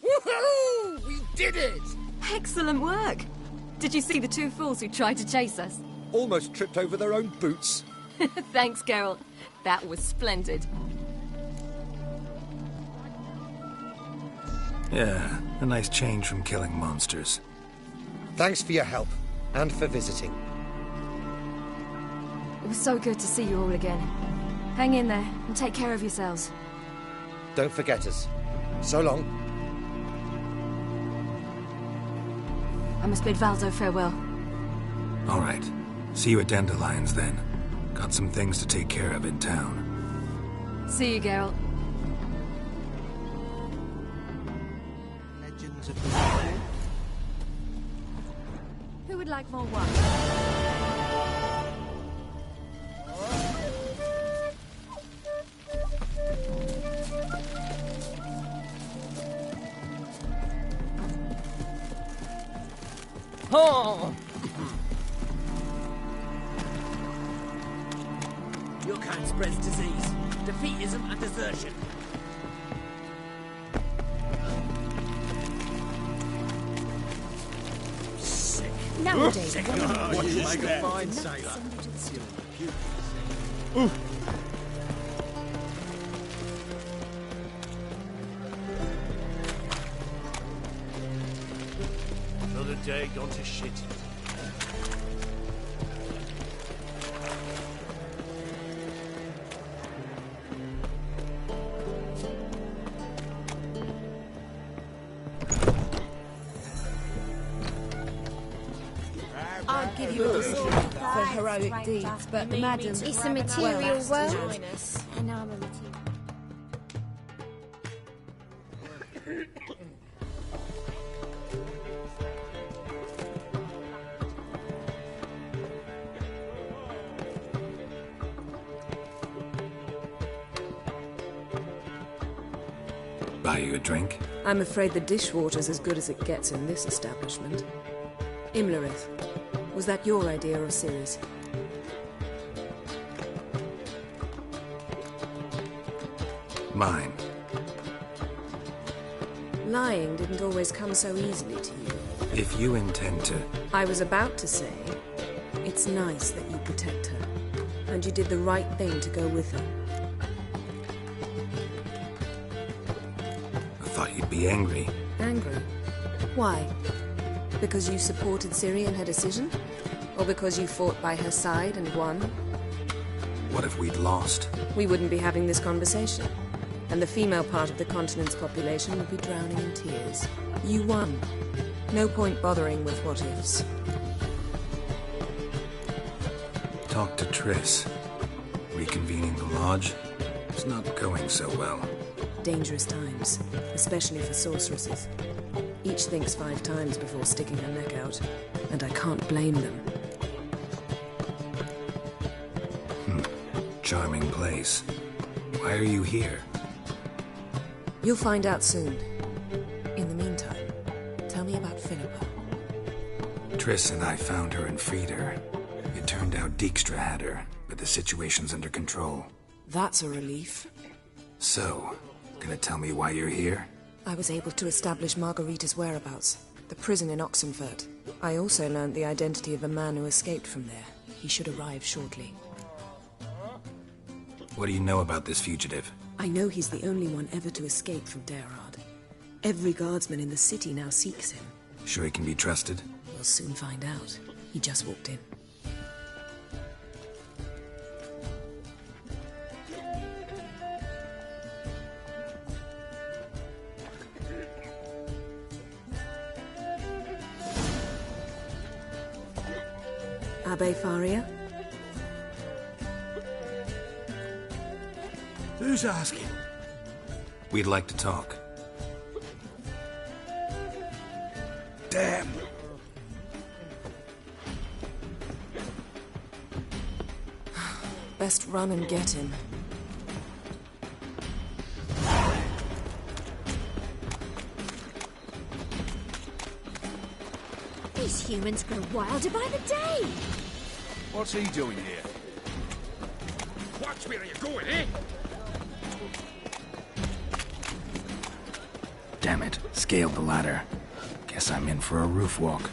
Woohoo! We did it! Excellent work! Did you see the two fools who tried to chase us? Almost tripped over their own boots. Thanks, Geralt. That was splendid. Yeah, a nice change from killing monsters. Thanks for your help, and for visiting. It was so good to see you all again. Hang in there, and take care of yourselves. Don't forget us. So long. I must bid Valdo farewell. All right. See you at Dandelions, then. Got some things to take care of in town. See you, Geralt. Legends of the Who would like more wine? Oh! Your kind spreads disease, defeatism and desertion. Sick. Nowadays, Sick. What You you make make a a fine fine sailor. Another day gone to shit. I'd give you a discount for heroic deeds, but madam... It's a material world. join us. And I'm a material. Buy you a drink? I'm afraid the dishwater's as good as it gets in this establishment. Imlerith, was that your idea or Ciri's? Mine. Lying didn't always come so easily to you. If you intend to... I was about to say, it's nice that you protect her. And you did the right thing to go with her. I thought you'd be angry. Angry? Why? Because you supported Ciri in her decision? Or because you fought by her side and won? What if we'd lost? We wouldn't be having this conversation. And the female part of the continent's population would be drowning in tears. You won. No point bothering with what ifs. Talk to Triss. Reconvening the lodge? It's not going so well. Dangerous times, especially for sorceresses. Each thinks 5 times before sticking her neck out, and I can't blame them. Charming place. Why are you here? You'll find out soon. In the meantime, tell me about Philippa. Triss and I found her and freed her. It turned out Dijkstra had her, but the situation's under control. That's a relief. So, gonna tell me why you're here? I was able to establish Margarita's whereabouts, the prison in Oxenfurt. I also learned the identity of a man who escaped from there. He should arrive shortly. What do you know about this fugitive? I know he's the only one ever to escape from Daerard. Every guardsman in the city now seeks him. Sure he can be trusted? We'll soon find out. He just walked in. Abbe Faria? Who's asking? We'd like to talk. Damn. Best run and get him. These humans grow wilder by the day. What's he doing here? Watch where you're going, eh? Damn it, scaled the ladder. Guess I'm in for a roof walk.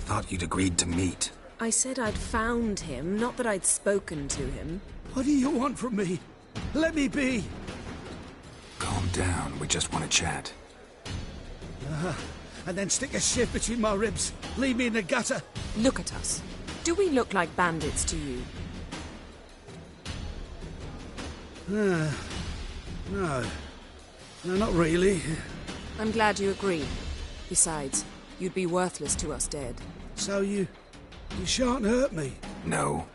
Thought you'd agreed to meet. I said I'd found him, not that I'd spoken to him. What do you want from me? Let me be. Calm down, we just want to chat. And then stick a shiv between my ribs. Leave me in the gutter. Look at us. Do we look like bandits to you? No. No, not really. I'm glad you agree. Besides, you'd be worthless to us dead. So you shan't hurt me? No.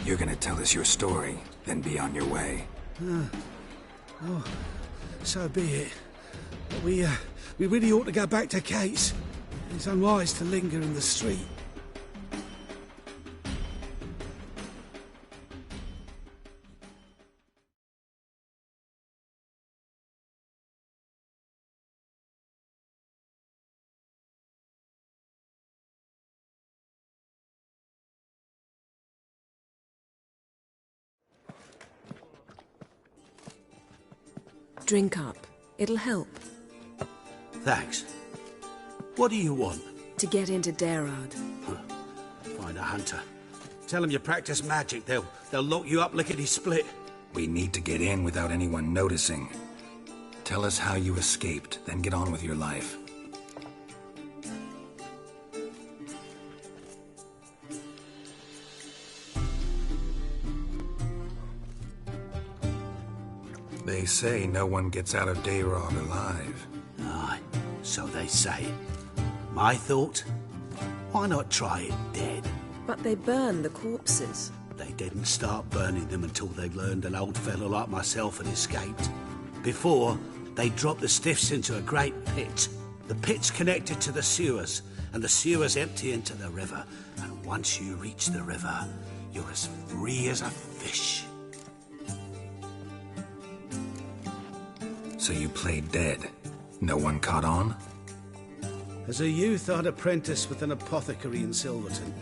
You're gonna tell us your story, then be on your way. Oh, so be it. But we really ought to go back to Kate's. It's unwise to linger in the street. Drink up. It'll help. Thanks. What do you want? To get into Derard. Find a hunter. Tell them you practice magic. They'll lock you up lickety-split. We need to get in without anyone noticing. Tell us how you escaped, then get on with your life. They say no one gets out of Derard alive. Aye, so they say. My thought? Why not try it dead? But they burn the corpses. They didn't start burning them until they learned an old fellow like myself had escaped. Before, they dropped the stiffs into a great pit. The pit's connected to the sewers, and the sewers empty into the river. And once you reach the river, you're as free as a fish. So you played dead. No one caught on? As a youth, I'd apprenticed with an apothecary in Silverton.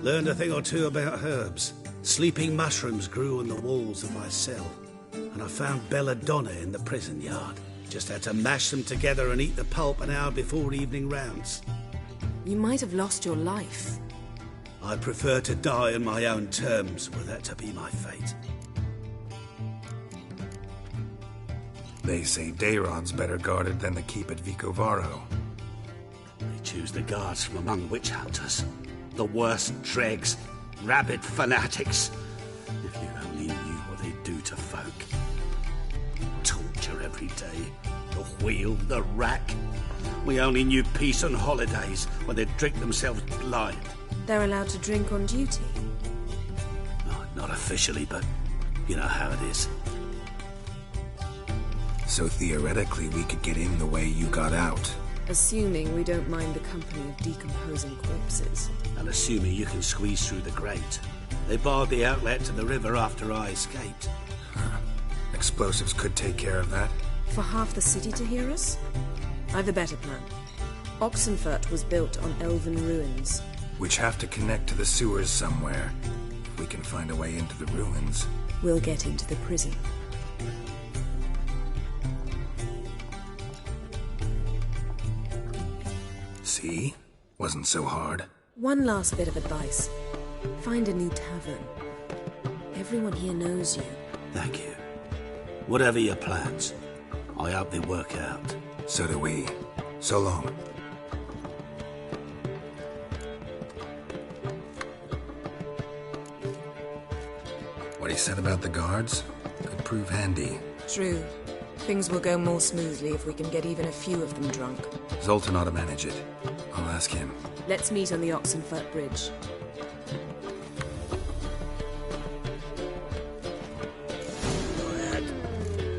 Learned a thing or two about herbs. Sleeping mushrooms grew on the walls of my cell. And I found belladonna in the prison yard. Just had to mash them together and eat the pulp an hour before evening rounds. You might have lost your life. I prefer to die on my own terms, were that to be my fate. They say Derard's better guarded than the keep at Vicovaro. They choose the guards from among witch hunters. The worst dregs, rabid fanatics. If you only knew what they do to folk. Torture every day. The wheel, the rack. We only knew peace on holidays when they'd drink themselves blind. They're allowed to drink on duty? No, not officially, but you know how it is. So theoretically, we could get in the way you got out. Assuming we don't mind the company of decomposing corpses. And assuming you can squeeze through the grate. They barred the outlet to the river after I escaped. Explosives could take care of that. For half the city to hear us? I've a better plan. Oxenfurt was built on elven ruins. Which have to connect to the sewers somewhere. If we can find a way into the ruins. We'll get into the prison. See? Wasn't so hard. One last bit of advice. Find a new tavern. Everyone here knows you. Thank you. Whatever your plans, I hope they work out. So do we. So long. What he said about the guards could prove handy. True. Things will go more smoothly if we can get even a few of them drunk. Zoltan ought to manage it. I'll ask him. Let's meet on the Oxenfurt Bridge.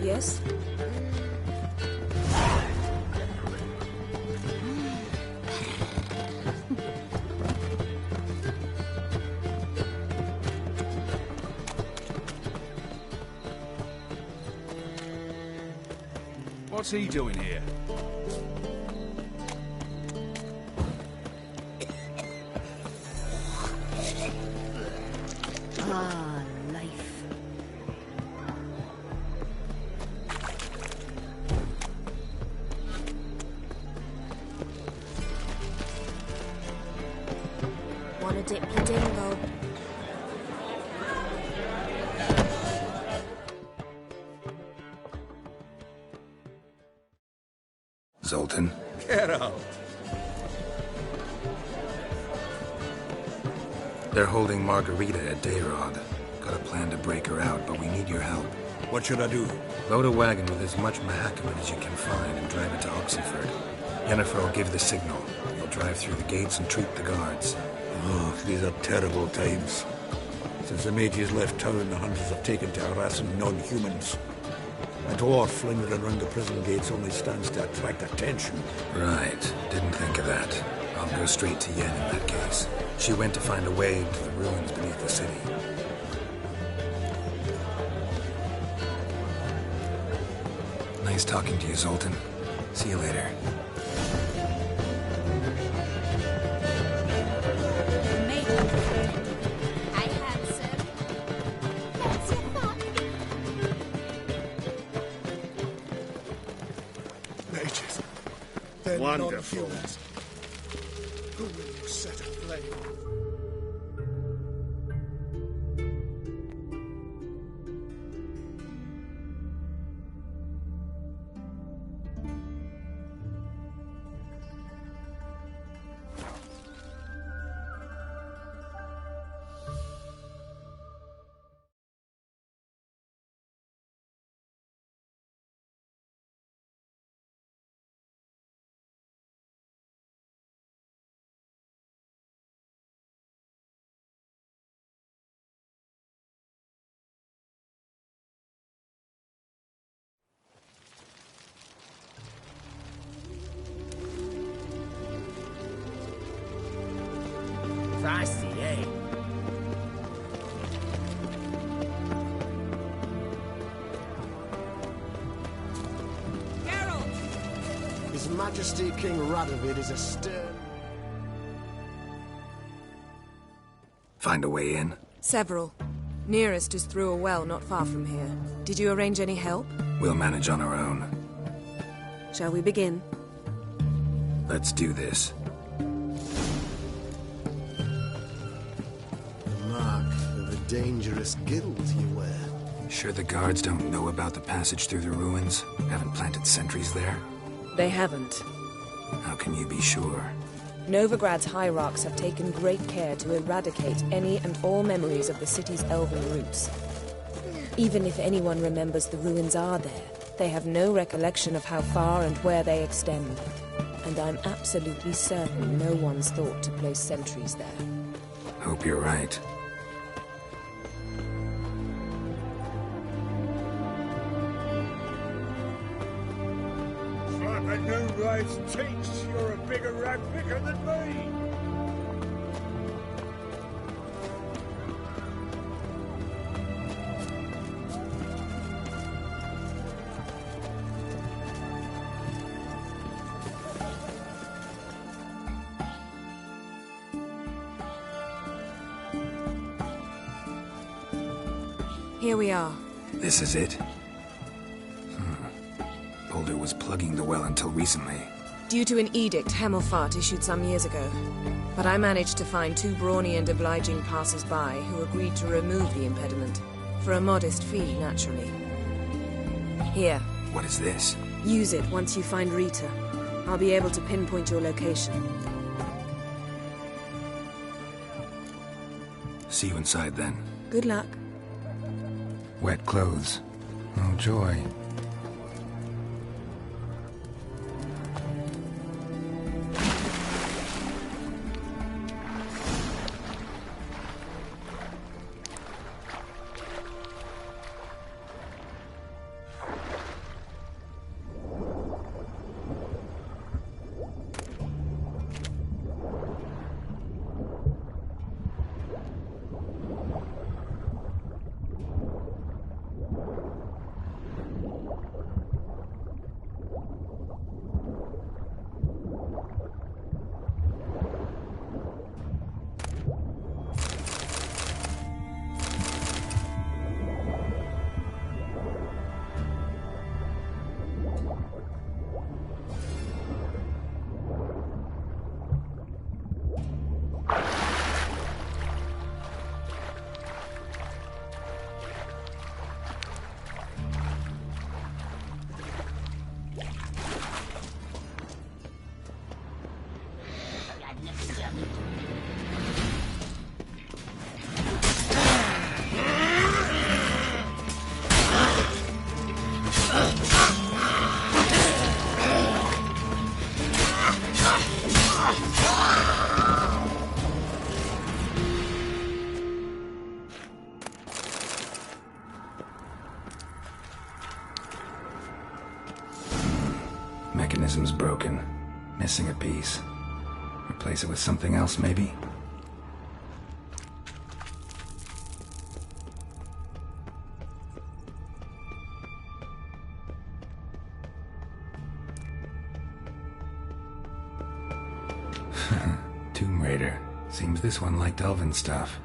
Yes? What's he doing here? Ah, life. Wanna dip your dingle? Zoltan? Geralt! They're holding Margarita at Dayrod. Got a plan to break her out, but we need your help. What should I do? Load a wagon with as much Mahakaman as you can find and drive it to Oxenford. Yennefer will give the signal. You'll drive through the gates and treat the guards. Oh, these are terrible times. Since the mages left town, the hunters have taken to harassing non-humans. A dwarf lingering around the prison gates only stands to attract attention. Right. Didn't think of that. I'll go straight to Yen in that case. She went to find a way into the ruins beneath the city. Nice talking to you, Zoltan. See you later. Mages. They're Wonderful. non-humans. Who will you set aflame? Feisty, eh? His Majesty King Radovid is a stern... Find a way in? Several. Nearest is through a well not far from here. Did you arrange any help? We'll manage on our own. Shall we begin? Let's do this. The mark of a dangerous guild you wear. Sure the guards don't know about the passage through the ruins? Haven't planted sentries there? They haven't. How can you be sure? Novigrad's hierarchs have taken great care to eradicate any and all memories of the city's elven roots. Even if anyone remembers the ruins are there, they have no recollection of how far and where they extend. And I'm absolutely certain no one's thought to place sentries there. Hope you're right. It's like a new race teach. You're a bigger rat picker than me. Here we are. This is it? Boulder was plugging the well until recently. Due to an edict Hemelfart issued some years ago. But I managed to find 2 brawny and obliging passers-by who agreed to remove the impediment. For a modest fee, naturally. Here. What is this? Use it once you find Rita. I'll be able to pinpoint your location. See you inside then. Good luck. Wet clothes. Oh, joy. Mechanism's broken. Missing a piece. Replace it with something else, maybe? Tomb Raider. Seems this one liked elven stuff.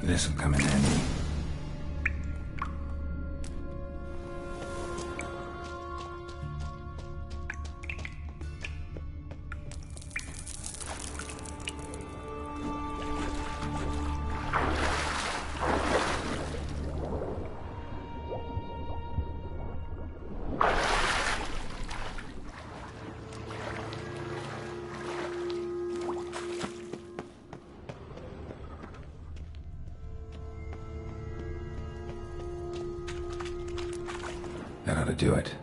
This'll come in handy. That ought to do it.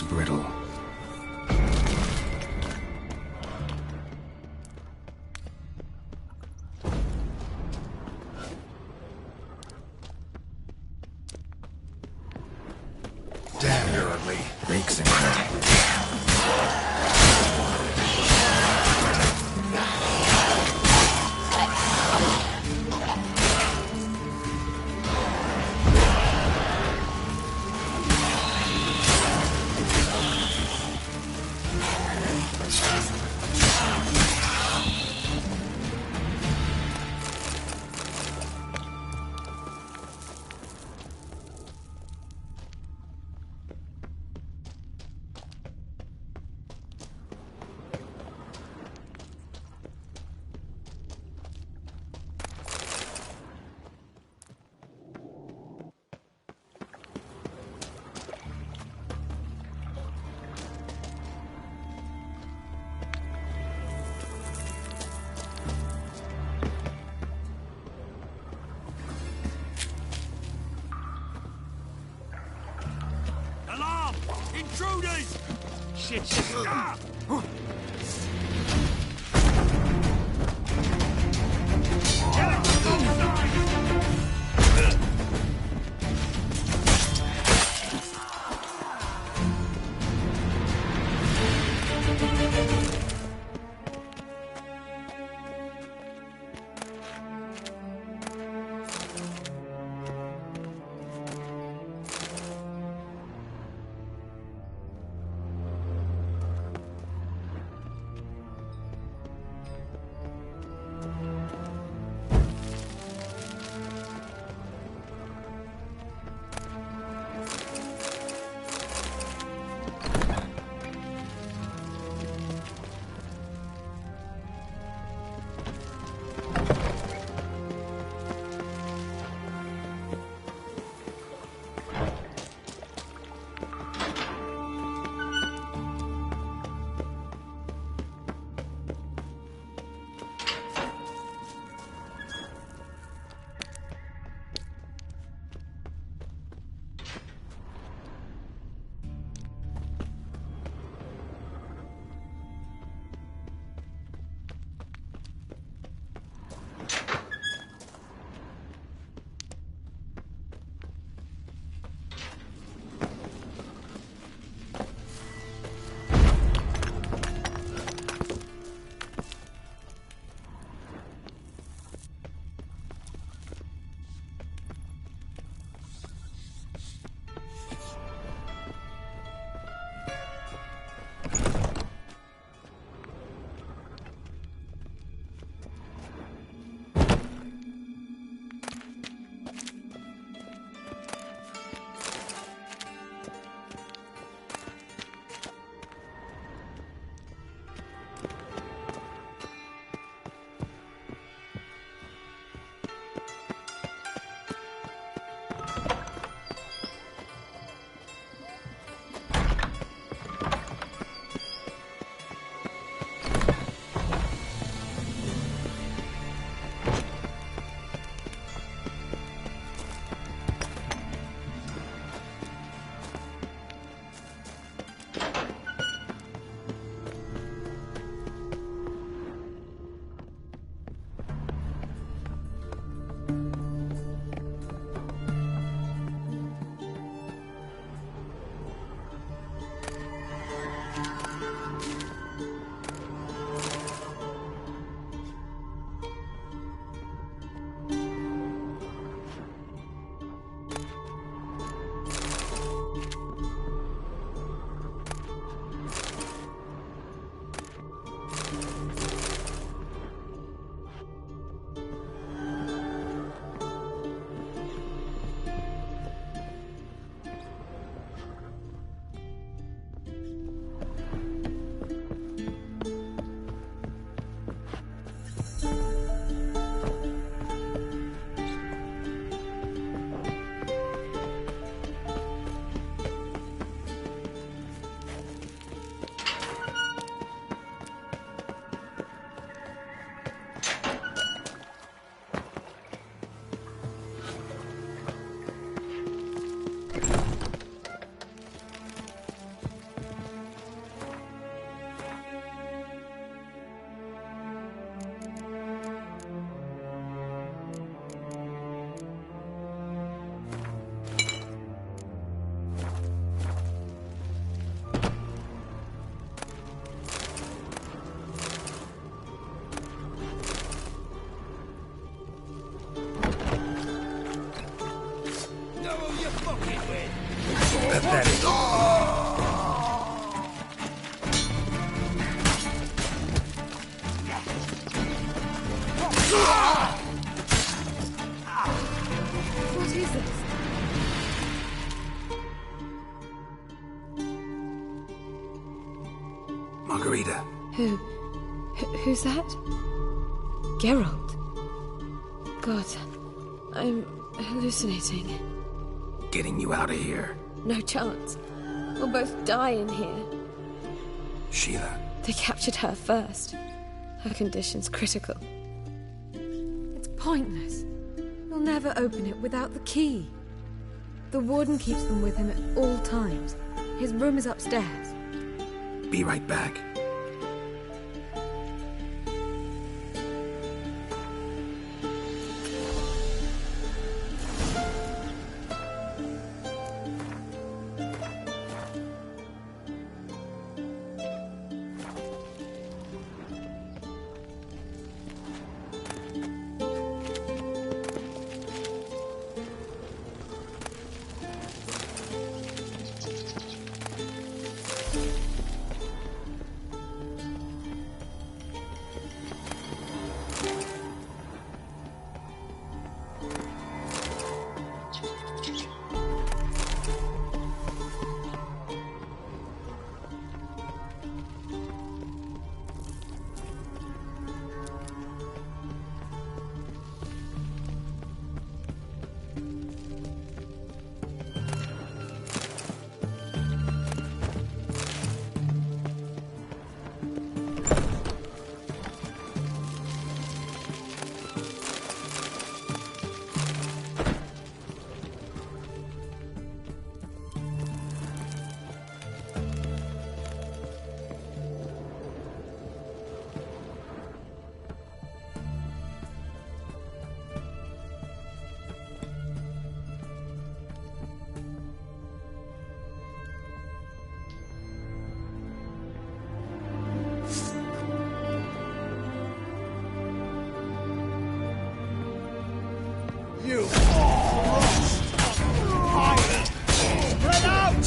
looks brittle. Damn, you're ugly. Reeks in here. Alarm! Intruders! Shit, shit, ah! What is this? Margarita. Who's that? Geralt. God, I'm hallucinating. Getting you out of here. No chance. We'll both die in here. Sheila. They captured her first. Her condition's critical. It's pointless. We'll never open it without the key. The warden keeps them with him at all times. His room is upstairs. Be right back. You lost! Fire! Spread out!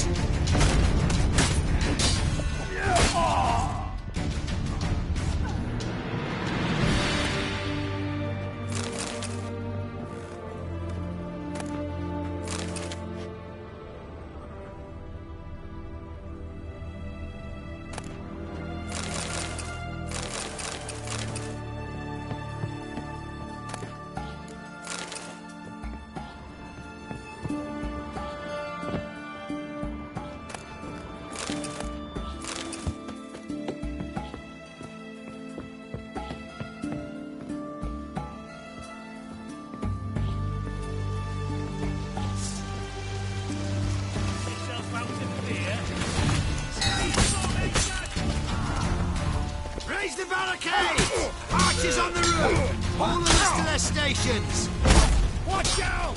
Raise the barricade! Archers on the roof! All of us to their stations! Watch out!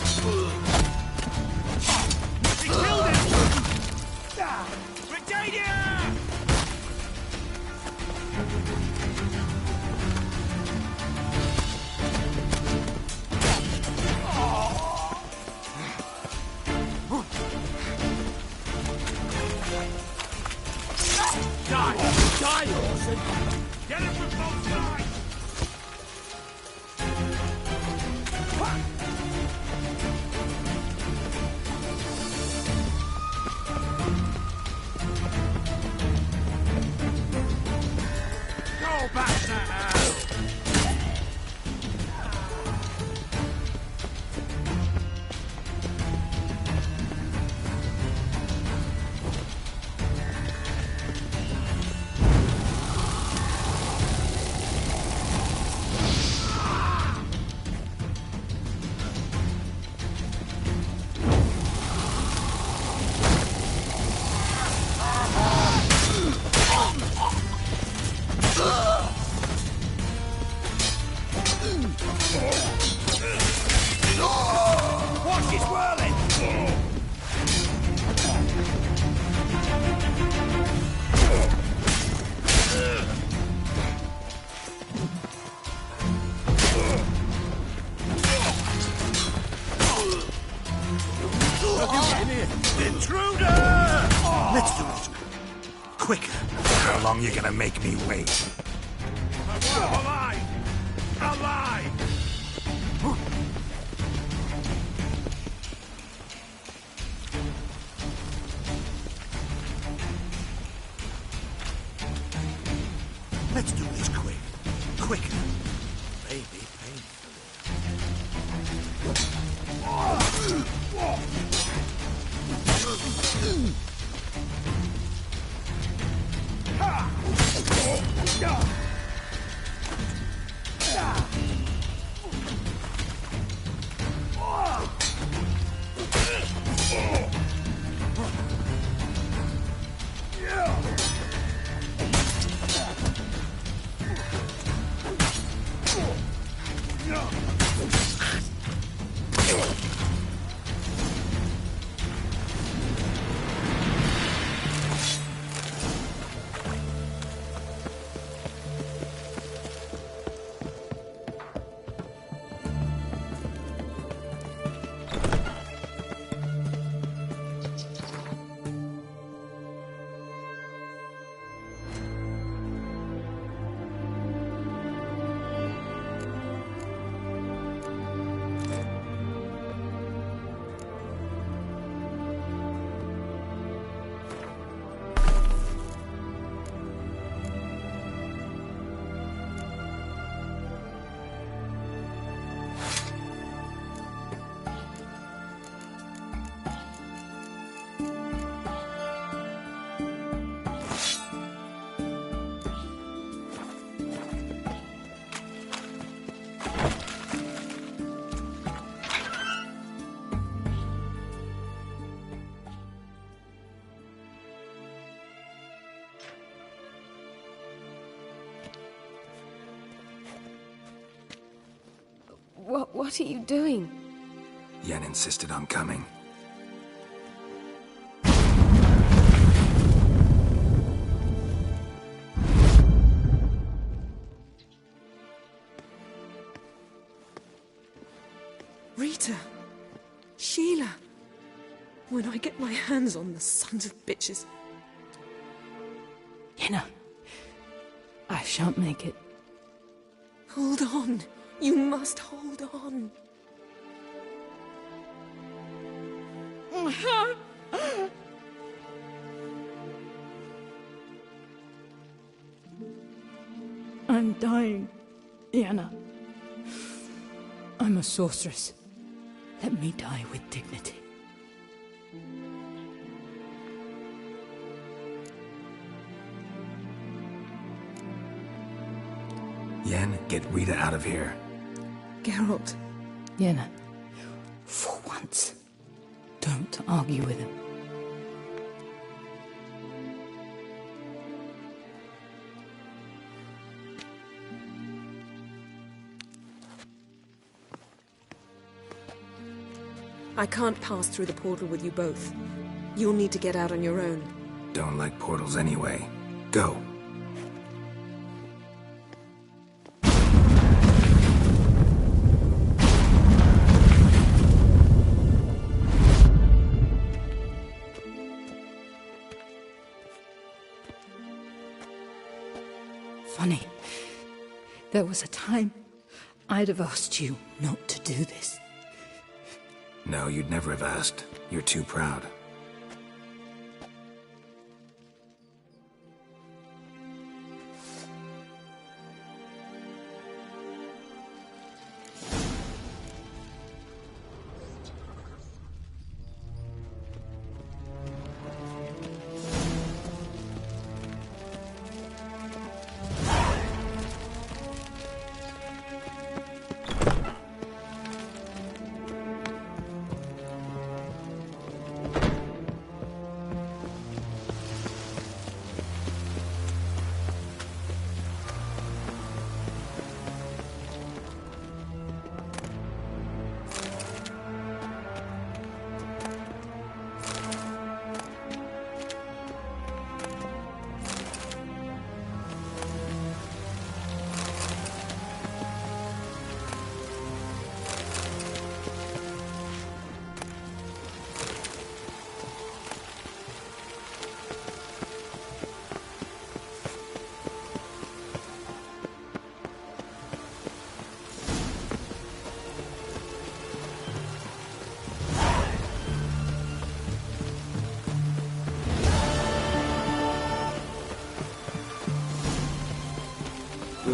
They killed him! Britannia! Die, Orson! Get him from both sides! You're gonna make me wait. Alive! Alive! Let's do this quick. Quicker. Maybe What are you doing? Yen insisted on coming. Rita! Sheila! When I get my hands on the sons of bitches... Yenna, I shan't make it. Hold on. You must hold on. I'm dying, Yenna. I'm a sorceress. Let me die with dignity. Yen, get Rita out of here. Geralt. Yenna, for once, don't argue with him. I can't pass through the portal with you both. You'll need to get out on your own. Don't like portals anyway. Go. Funny. There was a time I'd have asked you not to do this. No, you'd never have asked. You're too proud.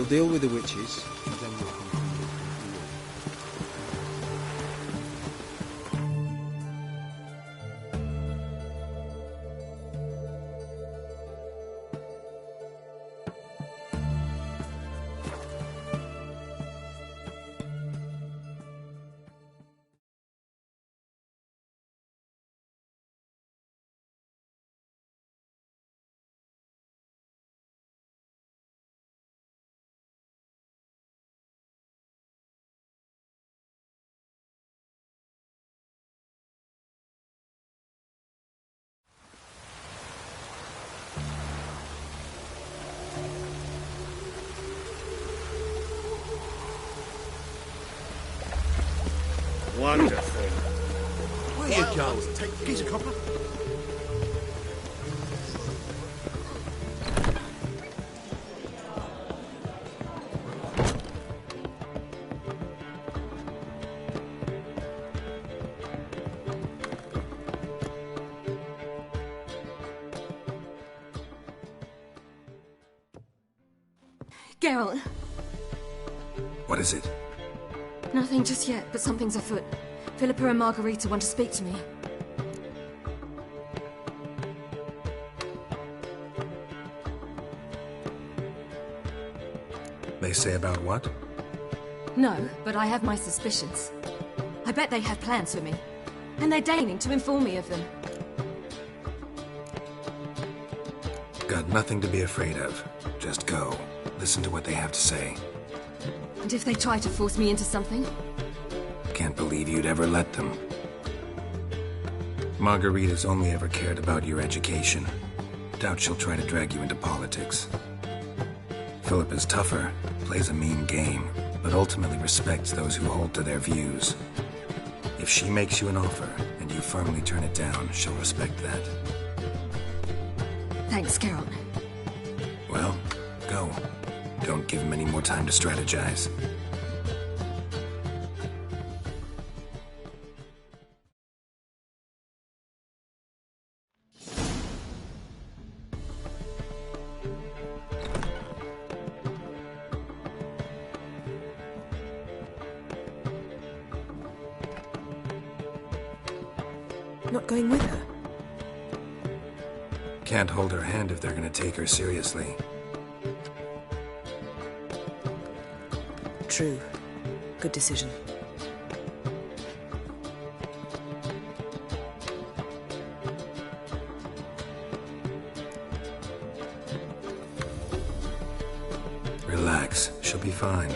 deal with the witches, and then we'll come to Wonderful. Where you going? Geezer copper? Geralt. What is it? Nothing just yet, but something's afoot. Philippa and Margarita want to speak to me. They say about what? No, but I have my suspicions. I bet they have plans for me. And they're deigning to inform me of them. Got nothing to be afraid of. Just go. Listen to what they have to say. And if they try to force me into something? Can't believe you'd ever let them. Margarita's only ever cared about your education. Doubt she'll try to drag you into politics. Philip is tougher, plays a mean game, but ultimately respects those who hold to their views. If she makes you an offer, and you firmly turn it down, she'll respect that. Thanks, Geralt. Well, go. Don't give him any more time to strategize. Not going with her? Can't hold her hand if they're gonna take her seriously. True. Good decision. Relax. She'll be fine.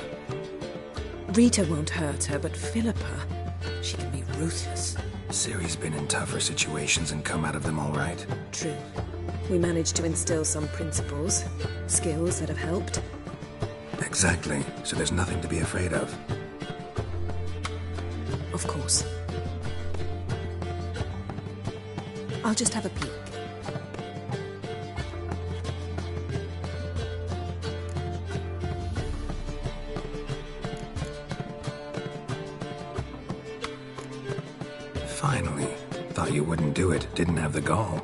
Rita won't hurt her, but Philippa, she can be ruthless. Ciri's been in tougher situations and come out of them all right. True. We managed to instill some principles, skills that have helped. Exactly. So there's nothing to be afraid of. Of course. I'll just have a peek. Finally. Thought you wouldn't do it. Didn't have the gall.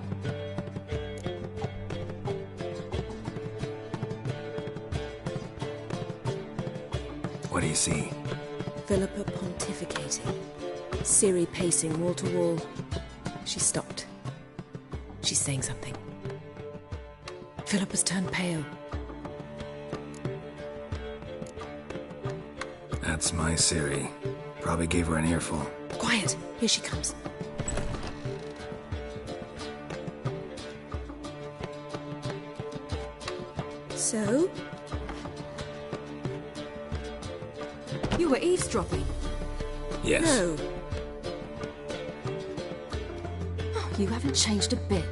What do you see? Philippa pontificating. Ciri pacing wall to wall. She stopped. She's saying something. Philippa's turned pale. That's my Ciri. Probably gave her an earful. Quiet! Here she comes. So? You were eavesdropping? Yes. No. Oh, you haven't changed a bit.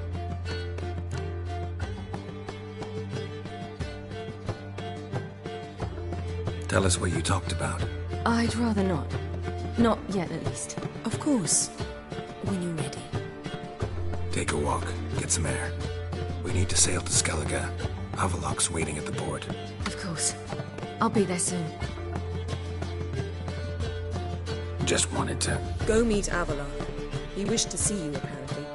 Tell us what you talked about. I'd rather not. Not yet, at least. Of course. When you're ready. Take a walk. Get some air. We need to sail to Skellige. Avalok's waiting at the port. Of course. I'll be there soon. Just wanted to... Go meet Avalok. He wished to see you, apparently.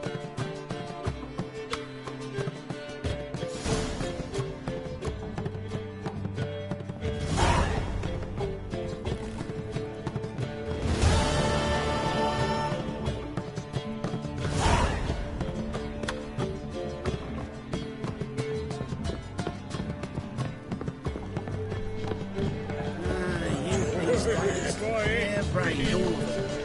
brain, all of them.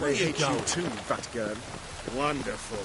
There you go. You too, fat girl. Wonderful.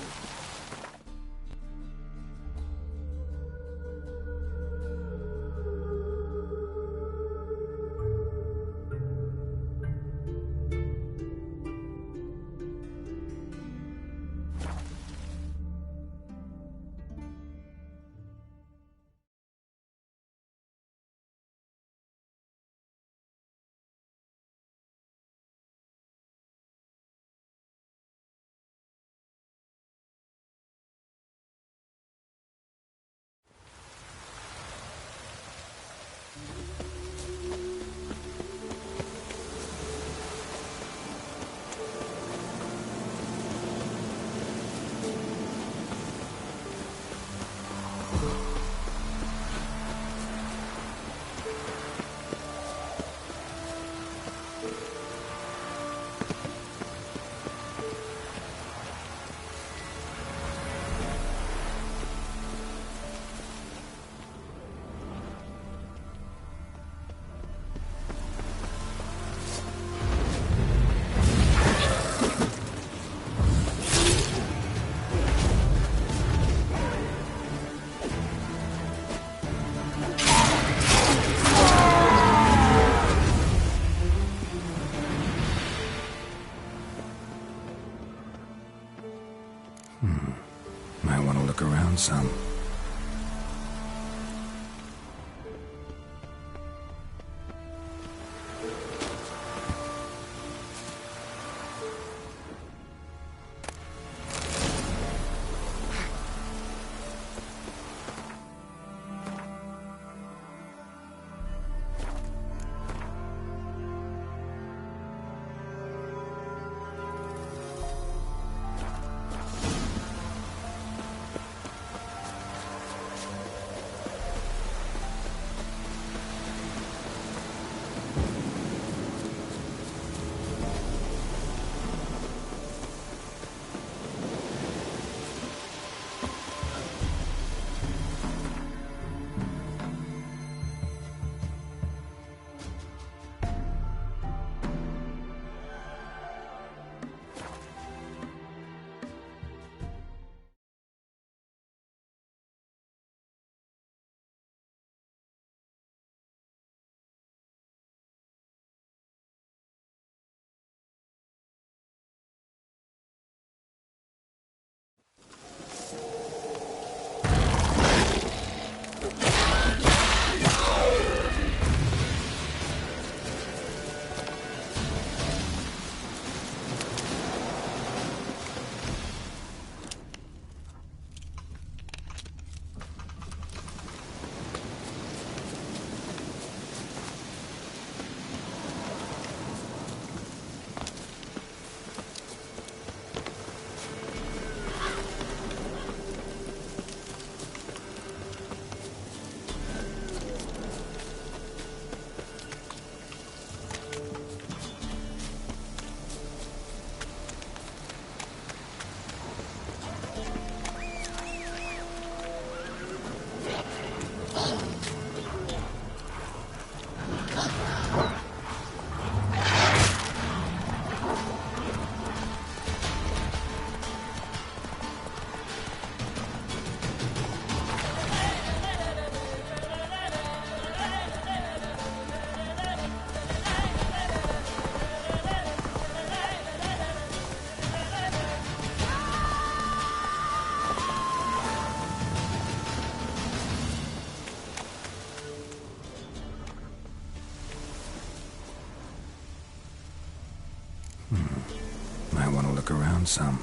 look around some.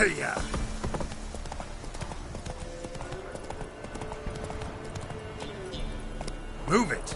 Hiya! Move it!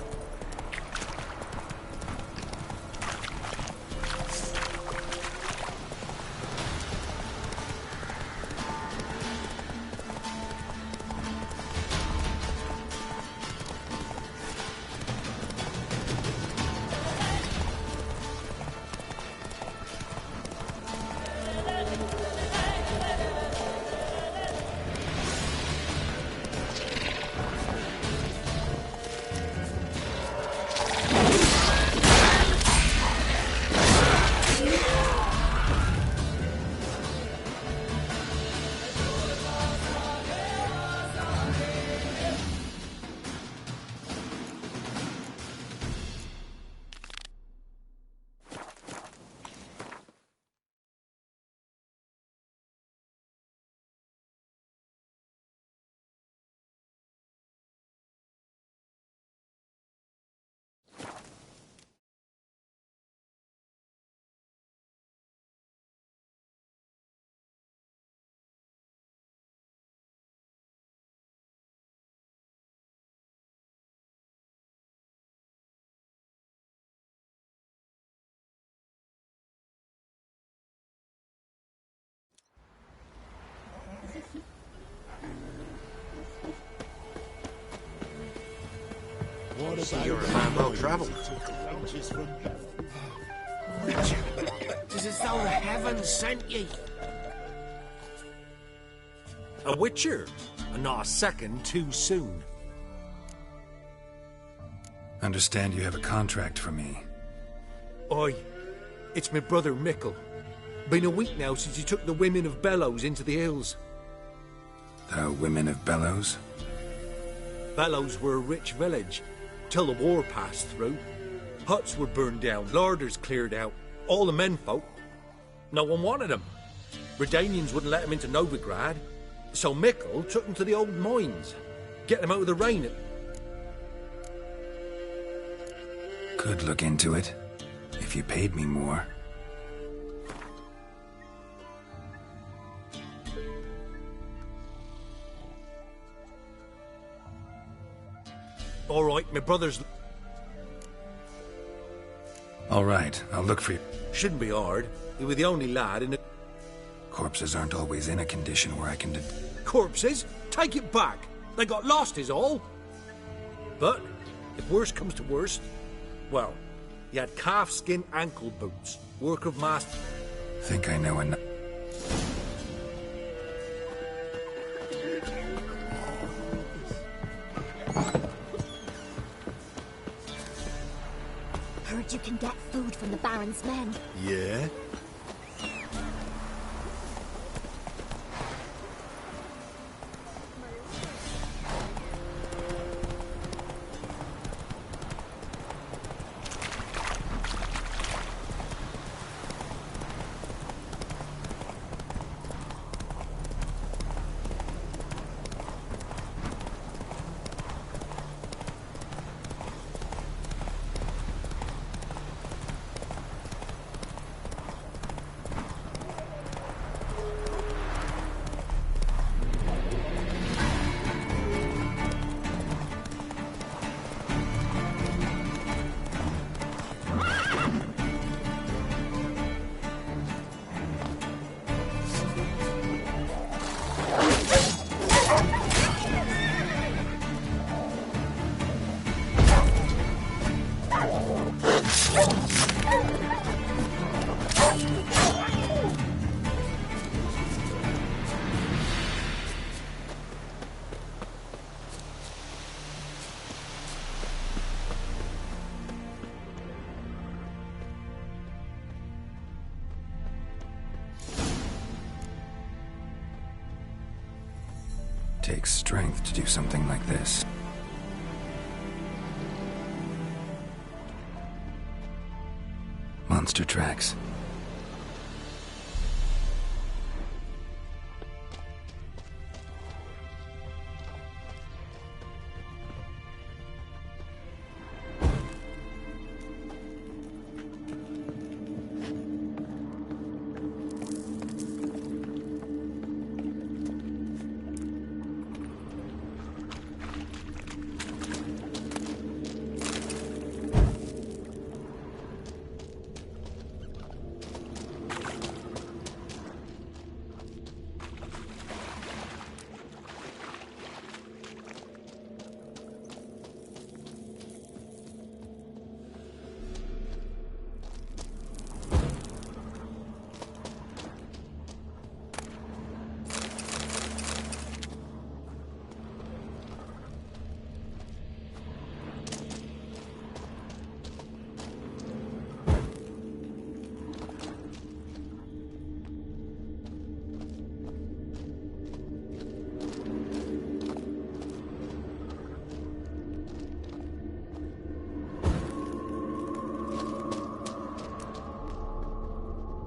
So you're a man well travelled. It's as though the heavens sent ye. A witcher, and not a second too soon. Understand you have a contract for me. Oi, it's my brother Mickle. Been a week now since you took the women of Bellows into the hills. The women of Bellows? Bellows were a rich village, till the war passed through. Huts were burned down, larders cleared out, all the menfolk. No one wanted him. Redanians wouldn't let him into Novigrad, so Mikkel took him to the old mines, get him out of the rain. Could look into it, if you paid me more. All right, my brother's... All right, I'll look for you. Shouldn't be hard. You were the only lad in the... Corpses aren't always in a condition where I can... Corpses? Take it back. They got lost is all. But, if worst comes to worst, well, you had calf-skin ankle boots. Work of master... Think I know enough. Heard you can get food from the Baron's men. Yeah? Takes strength to do something like this. Monster tracks.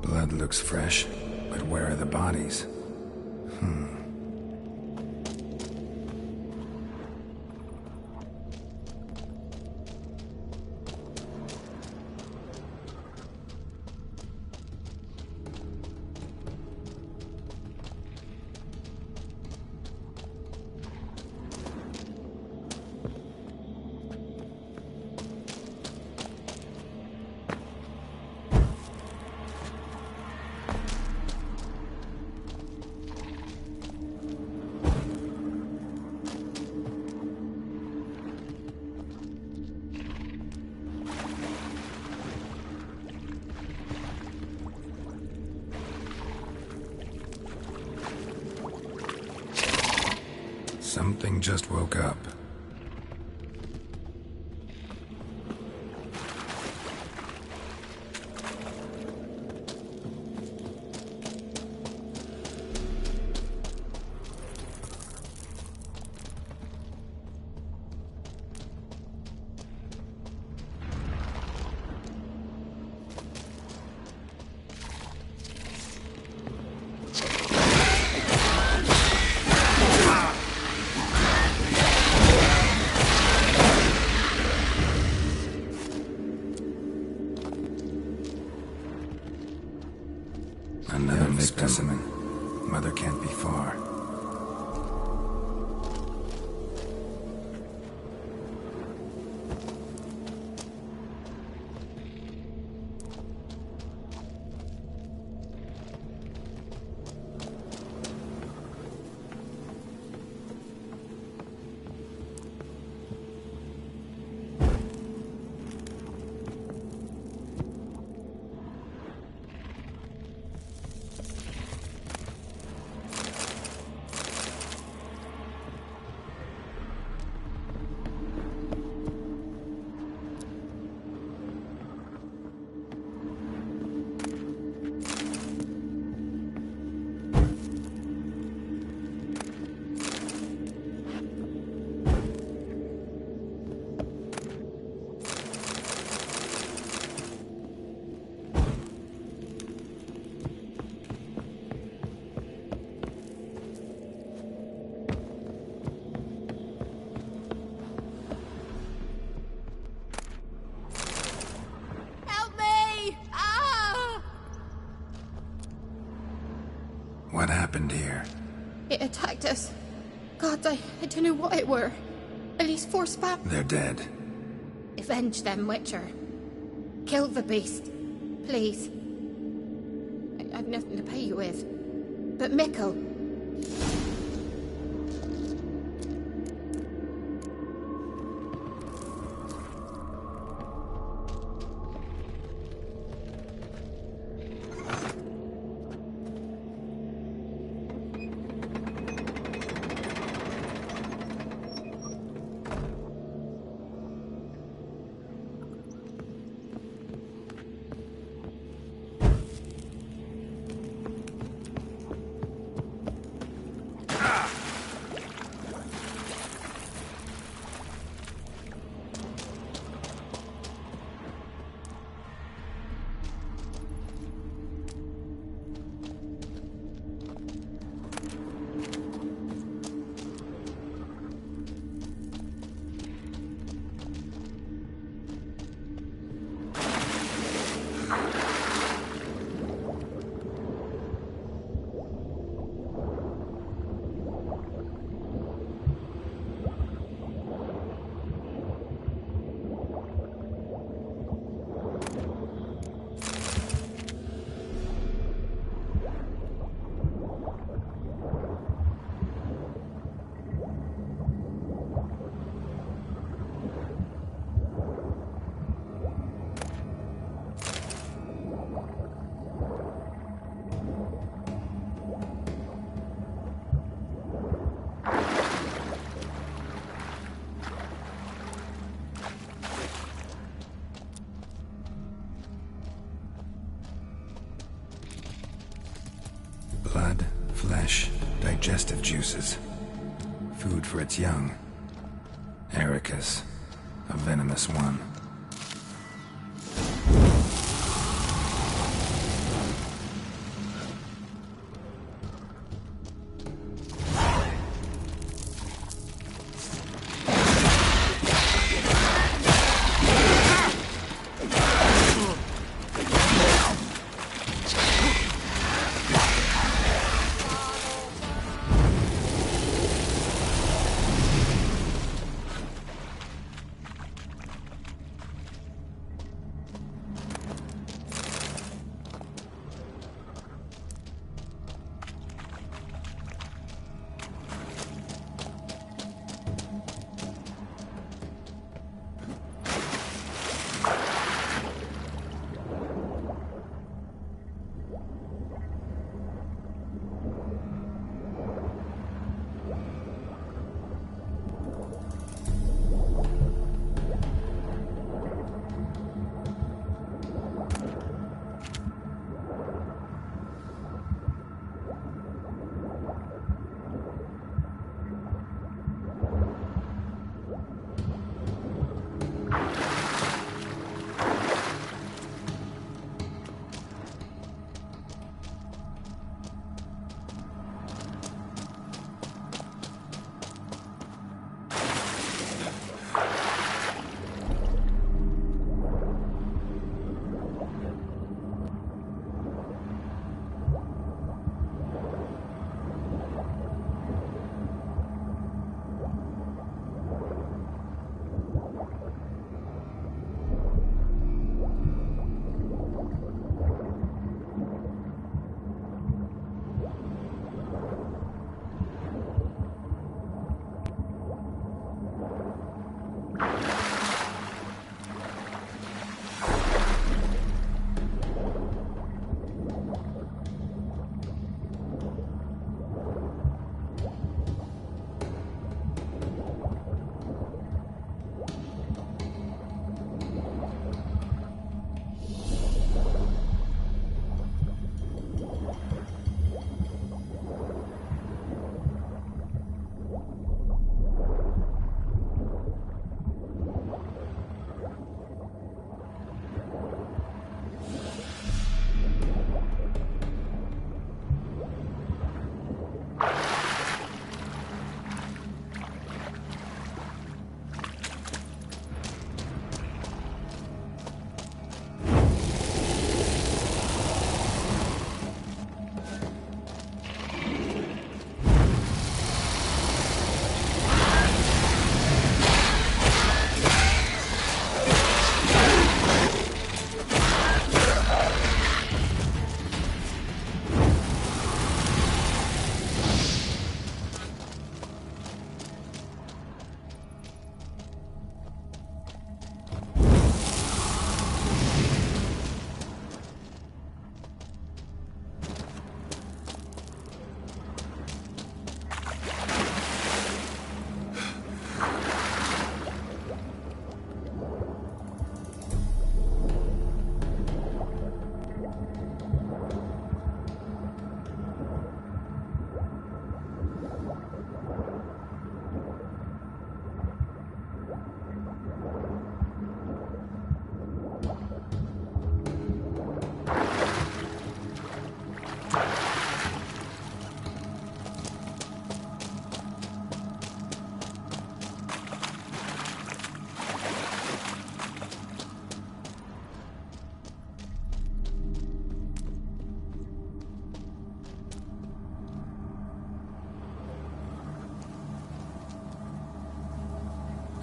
Blood looks fresh, but where are the bodies? Something just woke up. It attacked us. God, I don't know what it were. At least 4 spam. They're dead. Avenge them, Witcher. Kill the beast. Please. I've nothing to pay you with. But Mickle... Blood, flesh, digestive juices. Food for its young. Ericus, a venomous one.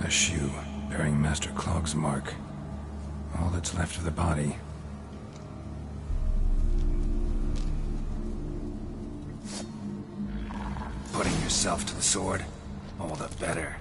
A shoe bearing Master Clog's mark. All that's left of the body. Putting yourself to the sword, all the better.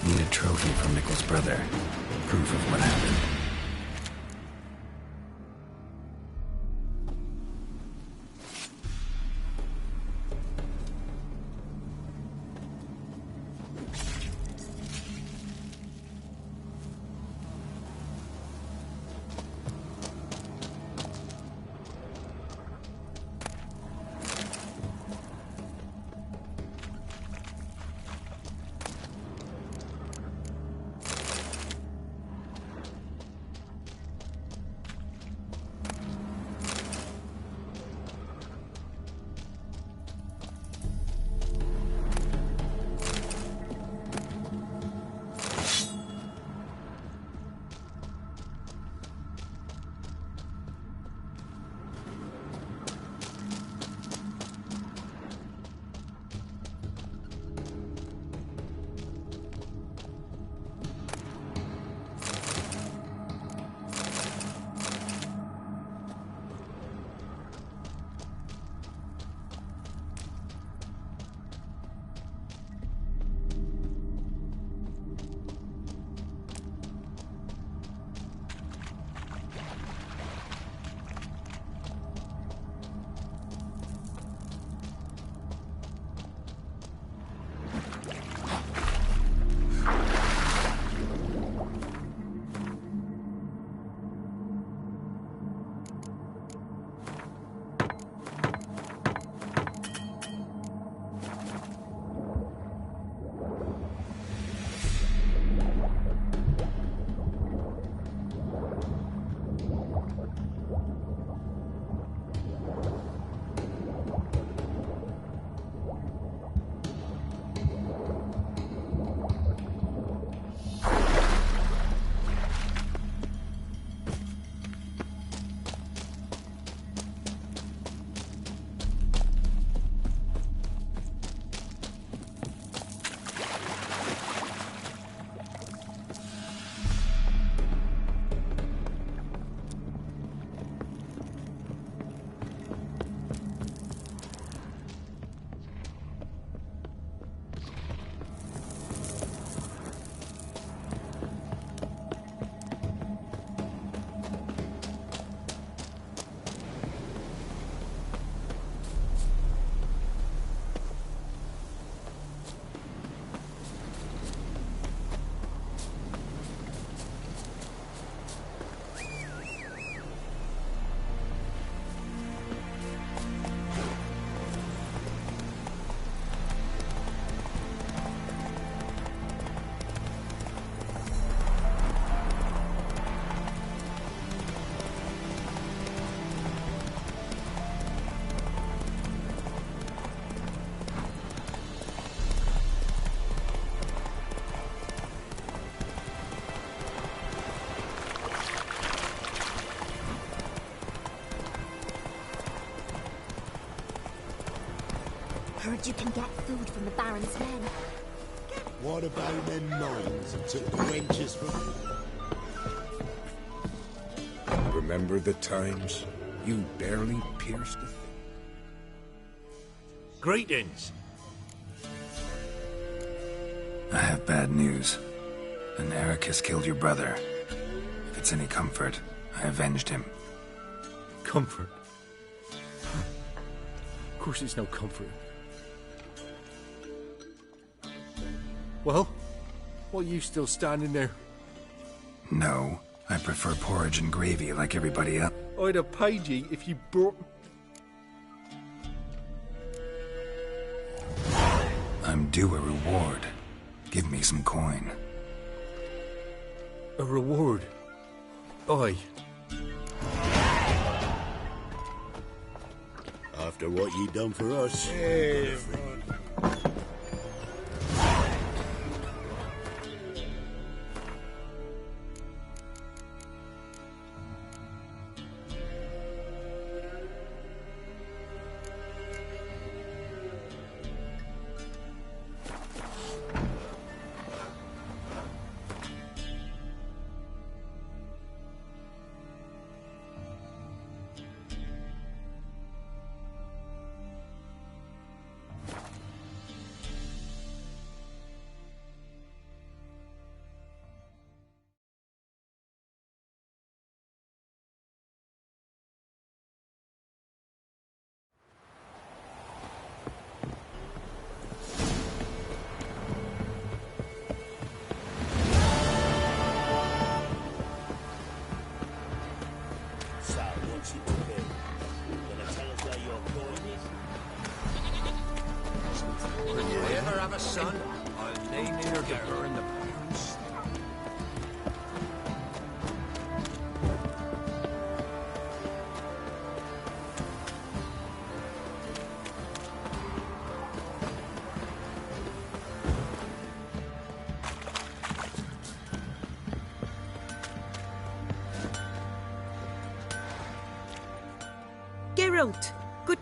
Need a trophy from Mikkel's brother. Proof of what happened. Heard you can get food from the Baron's men. What about them mines and took the wenches from... Remember the times? You barely pierced a thing. Greetings. I have bad news. An Eric has killed your brother. If it's any comfort, I avenged him. Comfort? Of course it's no comfort. Well, what are you still standing there? No, I prefer porridge and gravy like everybody else. I'd have paid you if you brought... I'm due a reward. Give me some coin. A reward? Aye. After what you done for us. Son, I'll lay near to her in the past. Geralt, good.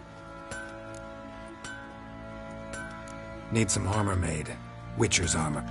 Need some armor made. Witcher's armor.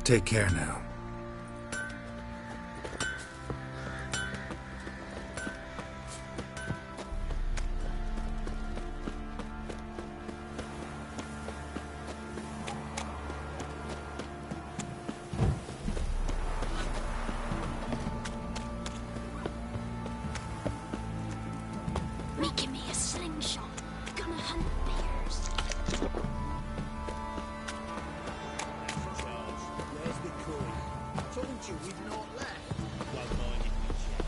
Take care now. Making me a slingshot. Gonna hunt bears. Where's the coin? Told you we've not left. Won't mind if we check.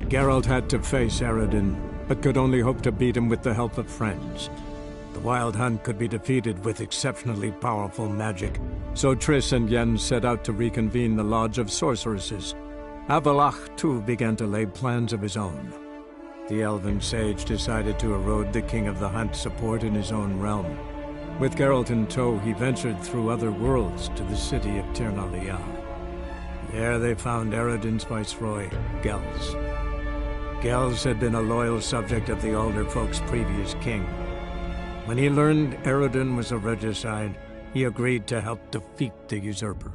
Geralt had to face Eredin, but could only hope to beat him with the help of friends. The Wild Hunt could be defeated with exceptionally powerful magic, so Triss and Yen set out to reconvene the Lodge of Sorceresses. Avallac'h, too, began to lay plans of his own. The elven sage decided to erode the King of the Hunt's support in his own realm. With Geralt in tow, he ventured through other worlds to the city of Tir na Liah. There they found Eredin's viceroy, Gels. Gels had been a loyal subject of the Alderfolk's previous king. When he learned Eredin was a regicide, he agreed to help defeat the usurper.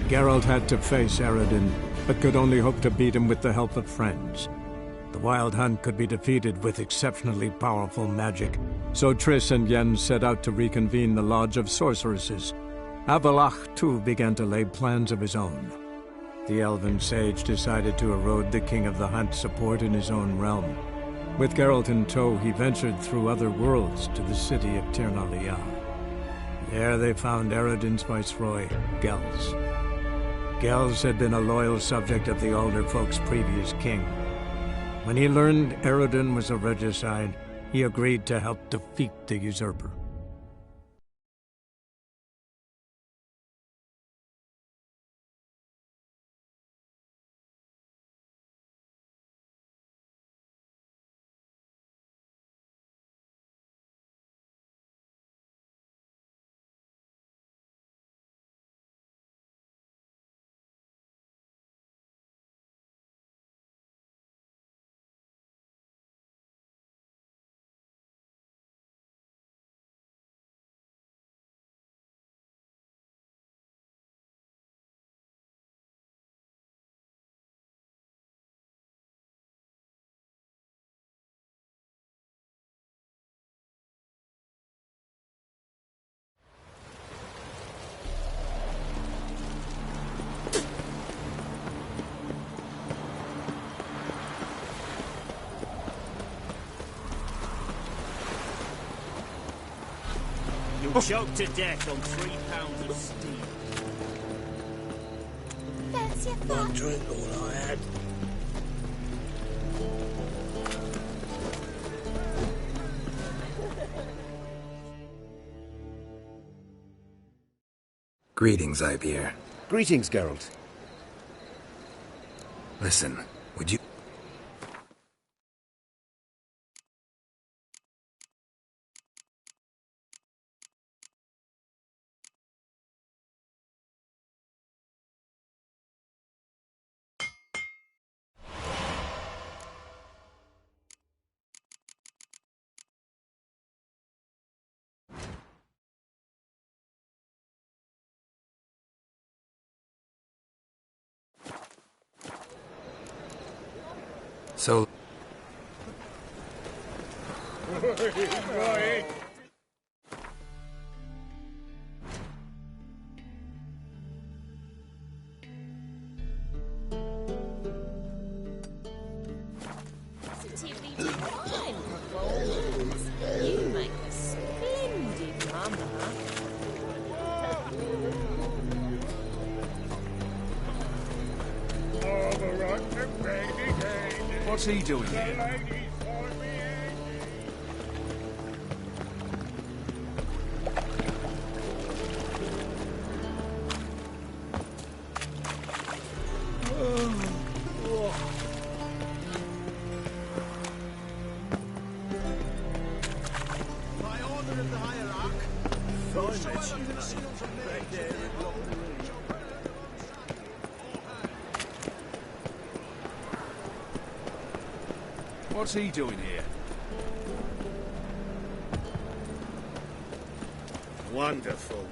Geralt had to face Eredin, but could only hope to beat him with the help of friends. The Wild Hunt could be defeated with exceptionally powerful magic, so Triss and Yen set out to reconvene the Lodge of Sorceresses. Avallac'h, too, began to lay plans of his own. The elven sage decided to erode the King of the Hunt's support in his own realm. With Geralt in tow, he ventured through other worlds to the city of Tir na Liah. There they found Eredin's viceroy, Gels. Gels had been a loyal subject of the Alderfolk's previous king. When he learned Eredin was a regicide, he agreed to help defeat the usurper. You'll choke to death on 3 pounds of steam. Fancy a One drink, all I had. Greetings, Ivier. Greetings, Geralt. Listen, would you... So... Positively divine performance. You make a splendid mama. What's he doing here? By order of the hierarch, whosoever conceals a maid What's he doing here? Wonderful.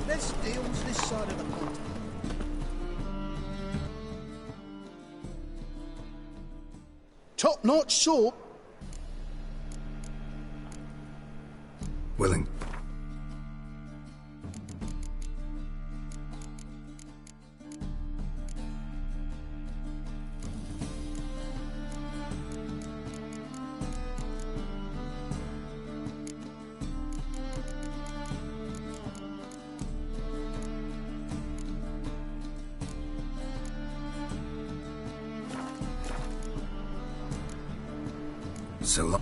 Let's deal with this side of the pond. Top-notch sword. Willing. So long.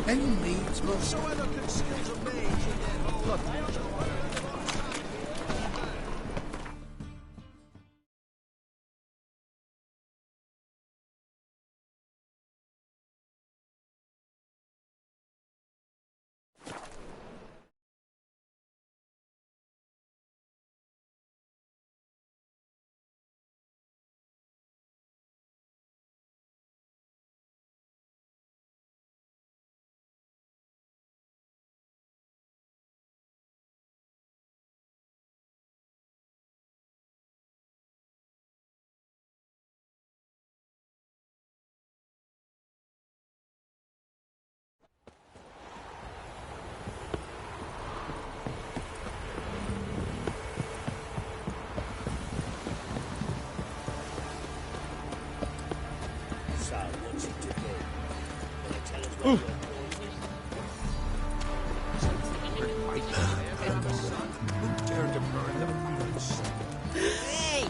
Enemy whosoever conceals a mage in their blood. So, what's it to do? Will it tell us what you're Hey!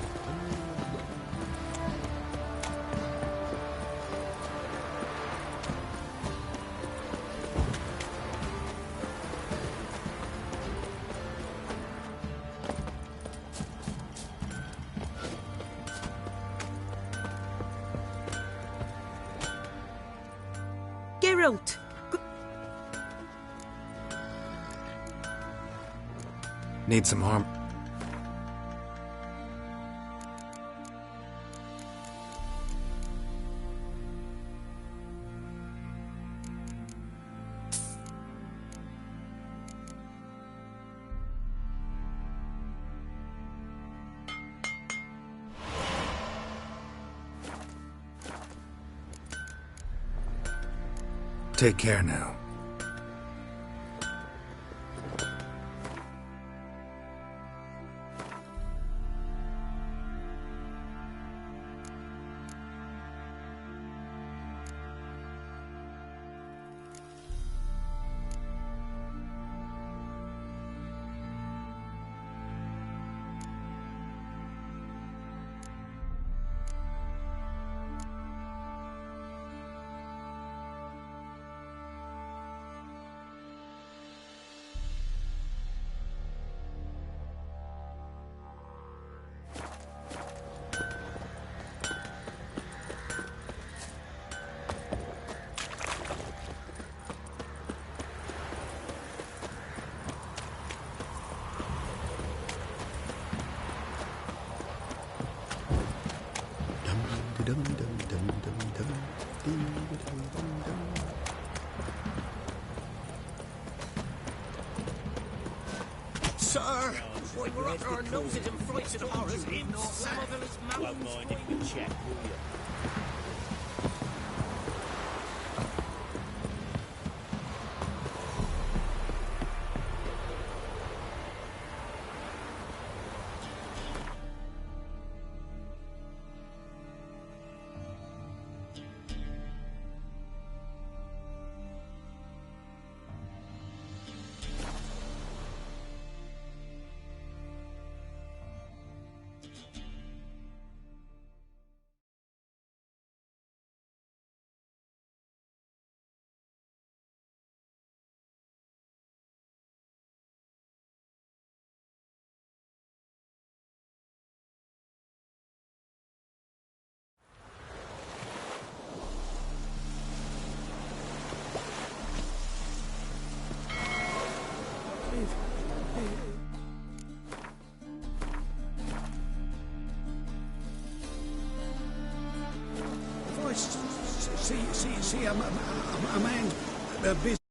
Geralt! Need some harm. Take care now. Sir, why we're up to our noses in frights and horrors, imps, Somerville's mountains. Won't mind if we check, will you? See a man busy.